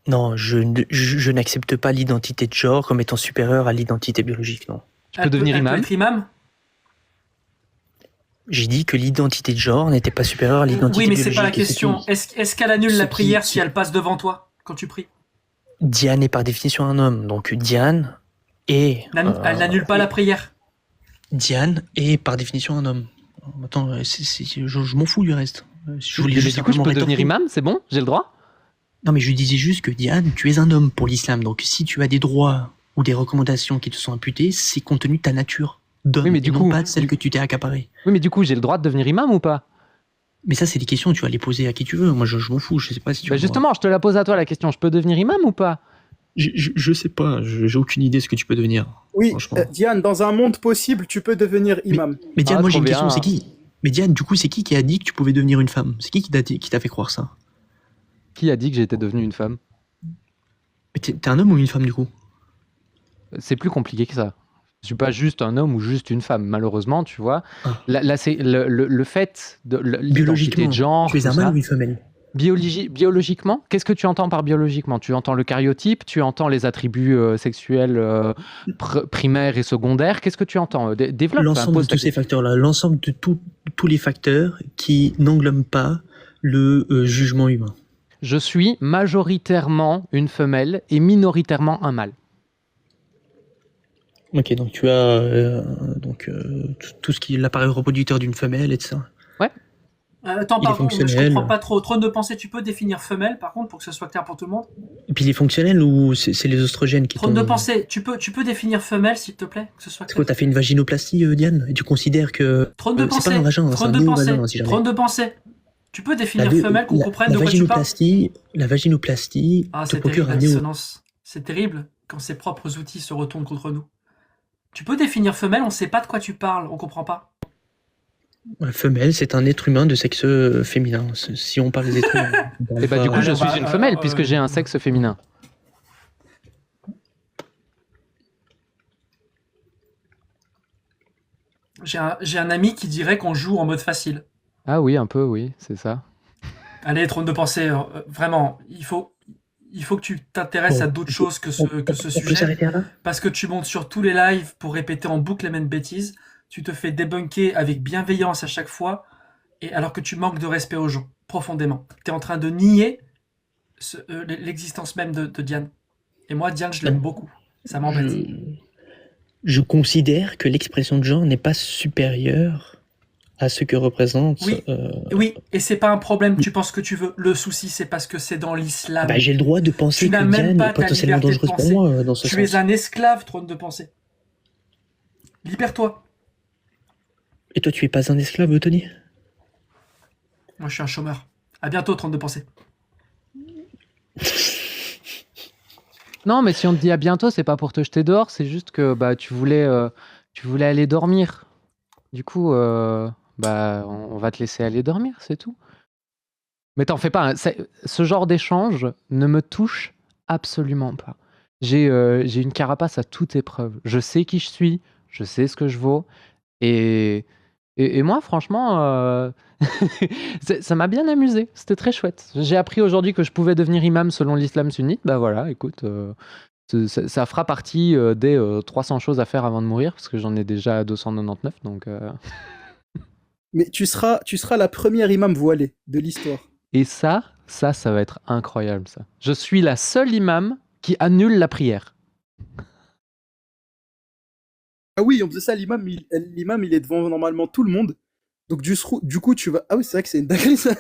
Non, je n'accepte pas l'identité de genre comme étant supérieure à l'identité biologique, non. Tu peux devenir imam? Peut être imam? J'ai dit que l'identité de genre n'était pas supérieure à l'identité biologique. Oui, mais c'est pas la question. Est-ce qu'elle annule la prière si elle passe devant toi quand tu pries? Diane est par définition un homme, donc Diane est... Elle n'annule pas la prière. Diane est par définition un homme. Attends, je m'en fous du reste. Mais du coup, je peux devenir imam, c'est bon? J'ai le droit? Non, mais je disais juste que Diane, tu es un homme pour l'islam, donc si tu as des droits ou des recommandations qui te sont imputées, c'est compte tenu de ta nature d'homme, oui, mais du coup, pas de celle que tu t'es accaparée. Oui, mais du coup, j'ai le droit de devenir imam ou pas? Mais ça, c'est des questions, tu vas les poser à qui tu veux. Moi, je m'en fous, je sais pas si tu... justement, je te la pose à toi, la question. Je peux devenir imam ou pas? Je sais pas, j'ai aucune idée de ce que tu peux devenir. Oui, Diane, dans un monde possible, tu peux devenir imam. Mais Diane, moi j'ai une question, c'est qui? Mais Diane, du coup, c'est qui a dit que tu pouvais devenir une femme? C'est qui t'a fait croire ça? Qui a dit que j'étais devenue une femme? Mais t'es un homme ou une femme, du coup? C'est plus compliqué que ça. Je suis pas juste un homme ou juste une femme, malheureusement, tu vois. Là, c'est le fait de l'identité de genre. Tu es un mâle ou une femelle? Biologiquement, qu'est-ce que tu entends par biologiquement? Tu entends le karyotype, tu entends les attributs sexuels primaires et secondaires. Qu'est-ce que tu entends? Développe. L'ensemble de tous ces facteurs-là, l'ensemble de tous les facteurs qui n'englobent pas le jugement humain. Je suis majoritairement une femelle et minoritairement un mâle. Ok, donc tu as tout ce qui est l'appareil reproducteur d'une femelle et tout ça. Ouais. Attends, pardon, je comprends pas trop. Trône de pensée, tu peux définir femelle, par contre, pour que ce soit clair pour tout le monde? Et puis il est fonctionnel ou c'est les oestrogènes qui Trône de pensée, tu peux définir femelle, s'il te plaît, que ce soit clair. C'est quoi, t'as fait une vaginoplastie, Diane? Et tu considères que... Trône de pensée, c'est pas un vagin, c'est un néo-vagin, si jamais. Trône de pensée. Tu peux définir femelle, qu'on comprenne de quoi tu parles? La vaginoplastie te procure un néo... C'est terrible quand ses propres outils se retournent contre nous. Tu peux définir femelle, on sait pas de quoi tu parles, on comprend pas. Femelle, c'est un être humain de sexe féminin. Si on parle des êtres humains. Et bah du coup, je suis une femelle puisque j'ai un sexe féminin. J'ai un ami qui dirait qu'on joue en mode facile. Ah oui, un peu, oui, c'est ça. Allez, trône de pensée, vraiment, il faut que tu t'intéresses à d'autres choses que ce sujet. Parce que tu montes sur tous les lives pour répéter en boucle les mêmes bêtises. Tu te fais débunker avec bienveillance à chaque fois, et alors que tu manques de respect aux gens, profondément. Tu es en train de nier l'existence même de Diane. Et moi, Diane, je l'aime beaucoup. Ça m'embête. Je considère que l'expression de genre n'est pas supérieure à ce que représente... Oui, et c'est pas un problème, tu penses que tu veux. Le souci, c'est parce que c'est dans l'islam. Bah, j'ai le droit de penser que Diane est potentiellement dangereuse pour moi, dans ce sens. Tu es un esclave, trône de pensée. Libère-toi. Et toi, tu es pas un esclave, Tony? Moi, je suis un chômeur. À bientôt, trône de pensée. Non, mais si on te dit à bientôt, c'est pas pour te jeter dehors, c'est juste que bah, tu voulais aller dormir. Du coup, bah, on va te laisser aller dormir, c'est tout. Mais t'en fais pas, hein, ce genre d'échange ne me touche absolument pas. J'ai une carapace à toute épreuve. Je sais qui je suis, je sais ce que je vaux, et moi, franchement, ça m'a bien amusé. C'était très chouette. J'ai appris aujourd'hui que je pouvais devenir imam selon l'islam sunnite. Bah voilà, écoute, ça fera partie des 300 choses à faire avant de mourir, parce que j'en ai déjà 299, donc... Mais tu seras la première imam voilée de l'histoire. Et ça va être incroyable, ça. Je suis la seule imam qui annule la prière. Ah oui, on faisait ça, l'imam, il est devant normalement tout le monde. Donc du coup, tu vas... Ah oui, c'est vrai que c'est une dinguerie, ça.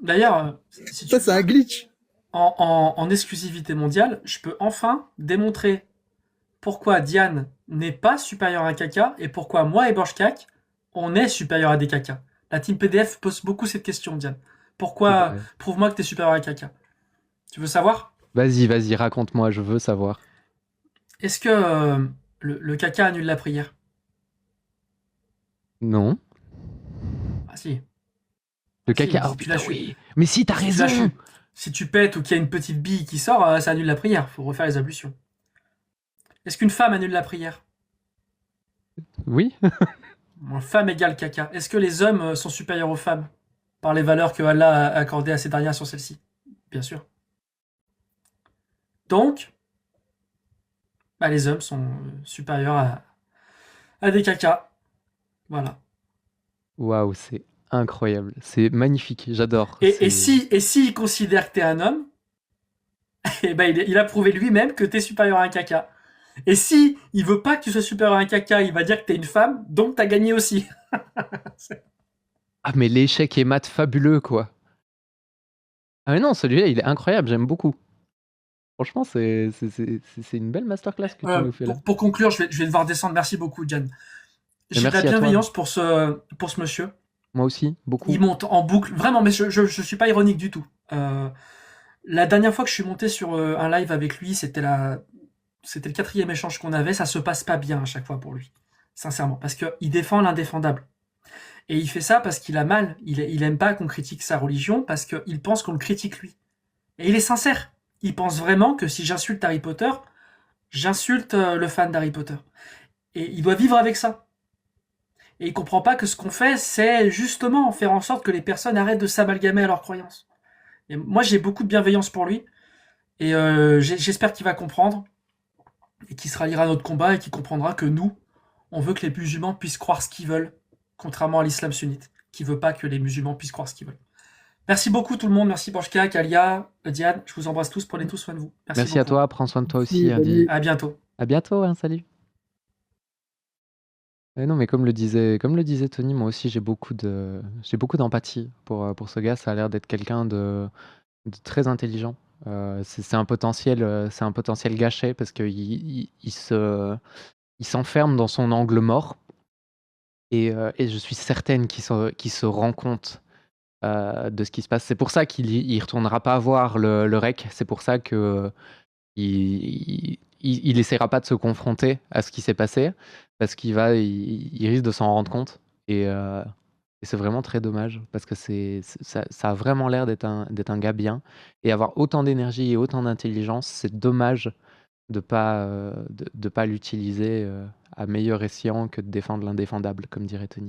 D'ailleurs, si Ça, c'est un glitch. en exclusivité mondiale, je peux enfin démontrer pourquoi Diane n'est pas supérieure à Kaka et pourquoi moi et Borchkak, on est supérieur à des Kaka. La team PDF pose beaucoup cette question, Diane. Pourquoi prouve-moi que tu es supérieur à Kaka. Tu veux savoir? Vas-y, raconte-moi, je veux savoir. Est-ce que le Kaka annule la prière? Non. Ah si. Le caca, oh putain, oui. Mais si, t'as raison. Si tu pètes ou qu'il y a une petite bille qui sort, ça annule la prière. Faut refaire les ablutions. Est-ce qu'une femme annule la prière? Oui. Femme égale caca. Est-ce que les hommes sont supérieurs aux femmes par les valeurs que Allah a accordées à ces dernières sur celle-ci? Bien sûr. Donc, les hommes sont supérieurs à des cacas. Voilà. Waouh, c'est incroyable. C'est magnifique, j'adore. Et s'il considère que t'es un homme, eh ben, il a prouvé lui-même que t'es supérieur à un caca. Et si il veut pas que tu sois supérieur à un caca, il va dire que t'es une femme, donc t'as gagné aussi. Ah mais l'échec est mat fabuleux, quoi. Ah mais non, celui-là, il est incroyable, j'aime beaucoup. Franchement, c'est une belle masterclass que tu nous fais là. Pour conclure, je vais devoir descendre. Merci beaucoup, Jan. J'ai de la bienveillance pour ce monsieur. Moi aussi, beaucoup. Il monte en boucle, vraiment, mais je suis pas ironique du tout. La dernière fois que je suis monté sur un live avec lui, c'était le 4e échange qu'on avait. Ça se passe pas bien à chaque fois pour lui, sincèrement, parce qu'il défend l'indéfendable. Et il fait ça parce qu'il a mal. Il aime pas qu'on critique sa religion parce qu'il pense qu'on le critique lui. Et il est sincère. Il pense vraiment que si j'insulte Harry Potter, j'insulte le fan d'Harry Potter. Et il doit vivre avec ça. Et il comprend pas que ce qu'on fait, c'est justement faire en sorte que les personnes arrêtent de s'amalgamer à leurs croyances. Et moi, j'ai beaucoup de bienveillance pour lui. Et j'espère qu'il va comprendre. Et qu'il se ralliera à notre combat et qu'il comprendra que nous, on veut que les musulmans puissent croire ce qu'ils veulent, contrairement à l'islam sunnite, qui veut pas que les musulmans puissent croire ce qu'ils veulent. Merci beaucoup tout le monde, merci Borchkak, Alia, Diane, je vous embrasse tous, prenez tous soin de vous. Merci à toi, prends soin de toi aussi. À bientôt. À bientôt, hein, salut. Non, mais comme le disait Tony, moi aussi j'ai beaucoup d'empathie pour ce gars. Ça a l'air d'être quelqu'un de très intelligent. C'est un potentiel gâché parce qu'il s'enferme dans son angle mort. Et je suis certaine qu'il se rend compte de ce qui se passe. C'est pour ça qu'il ne retournera pas voir le rec. C'est pour ça qu'il essaiera pas de se confronter à ce qui s'est passé, parce qu'il risque de s'en rendre compte. Et c'est vraiment très dommage, parce que ça a vraiment l'air d'être un gars bien. Et avoir autant d'énergie et autant d'intelligence, c'est dommage de pas l'utiliser à meilleur escient que de défendre l'indéfendable, comme dirait Tony.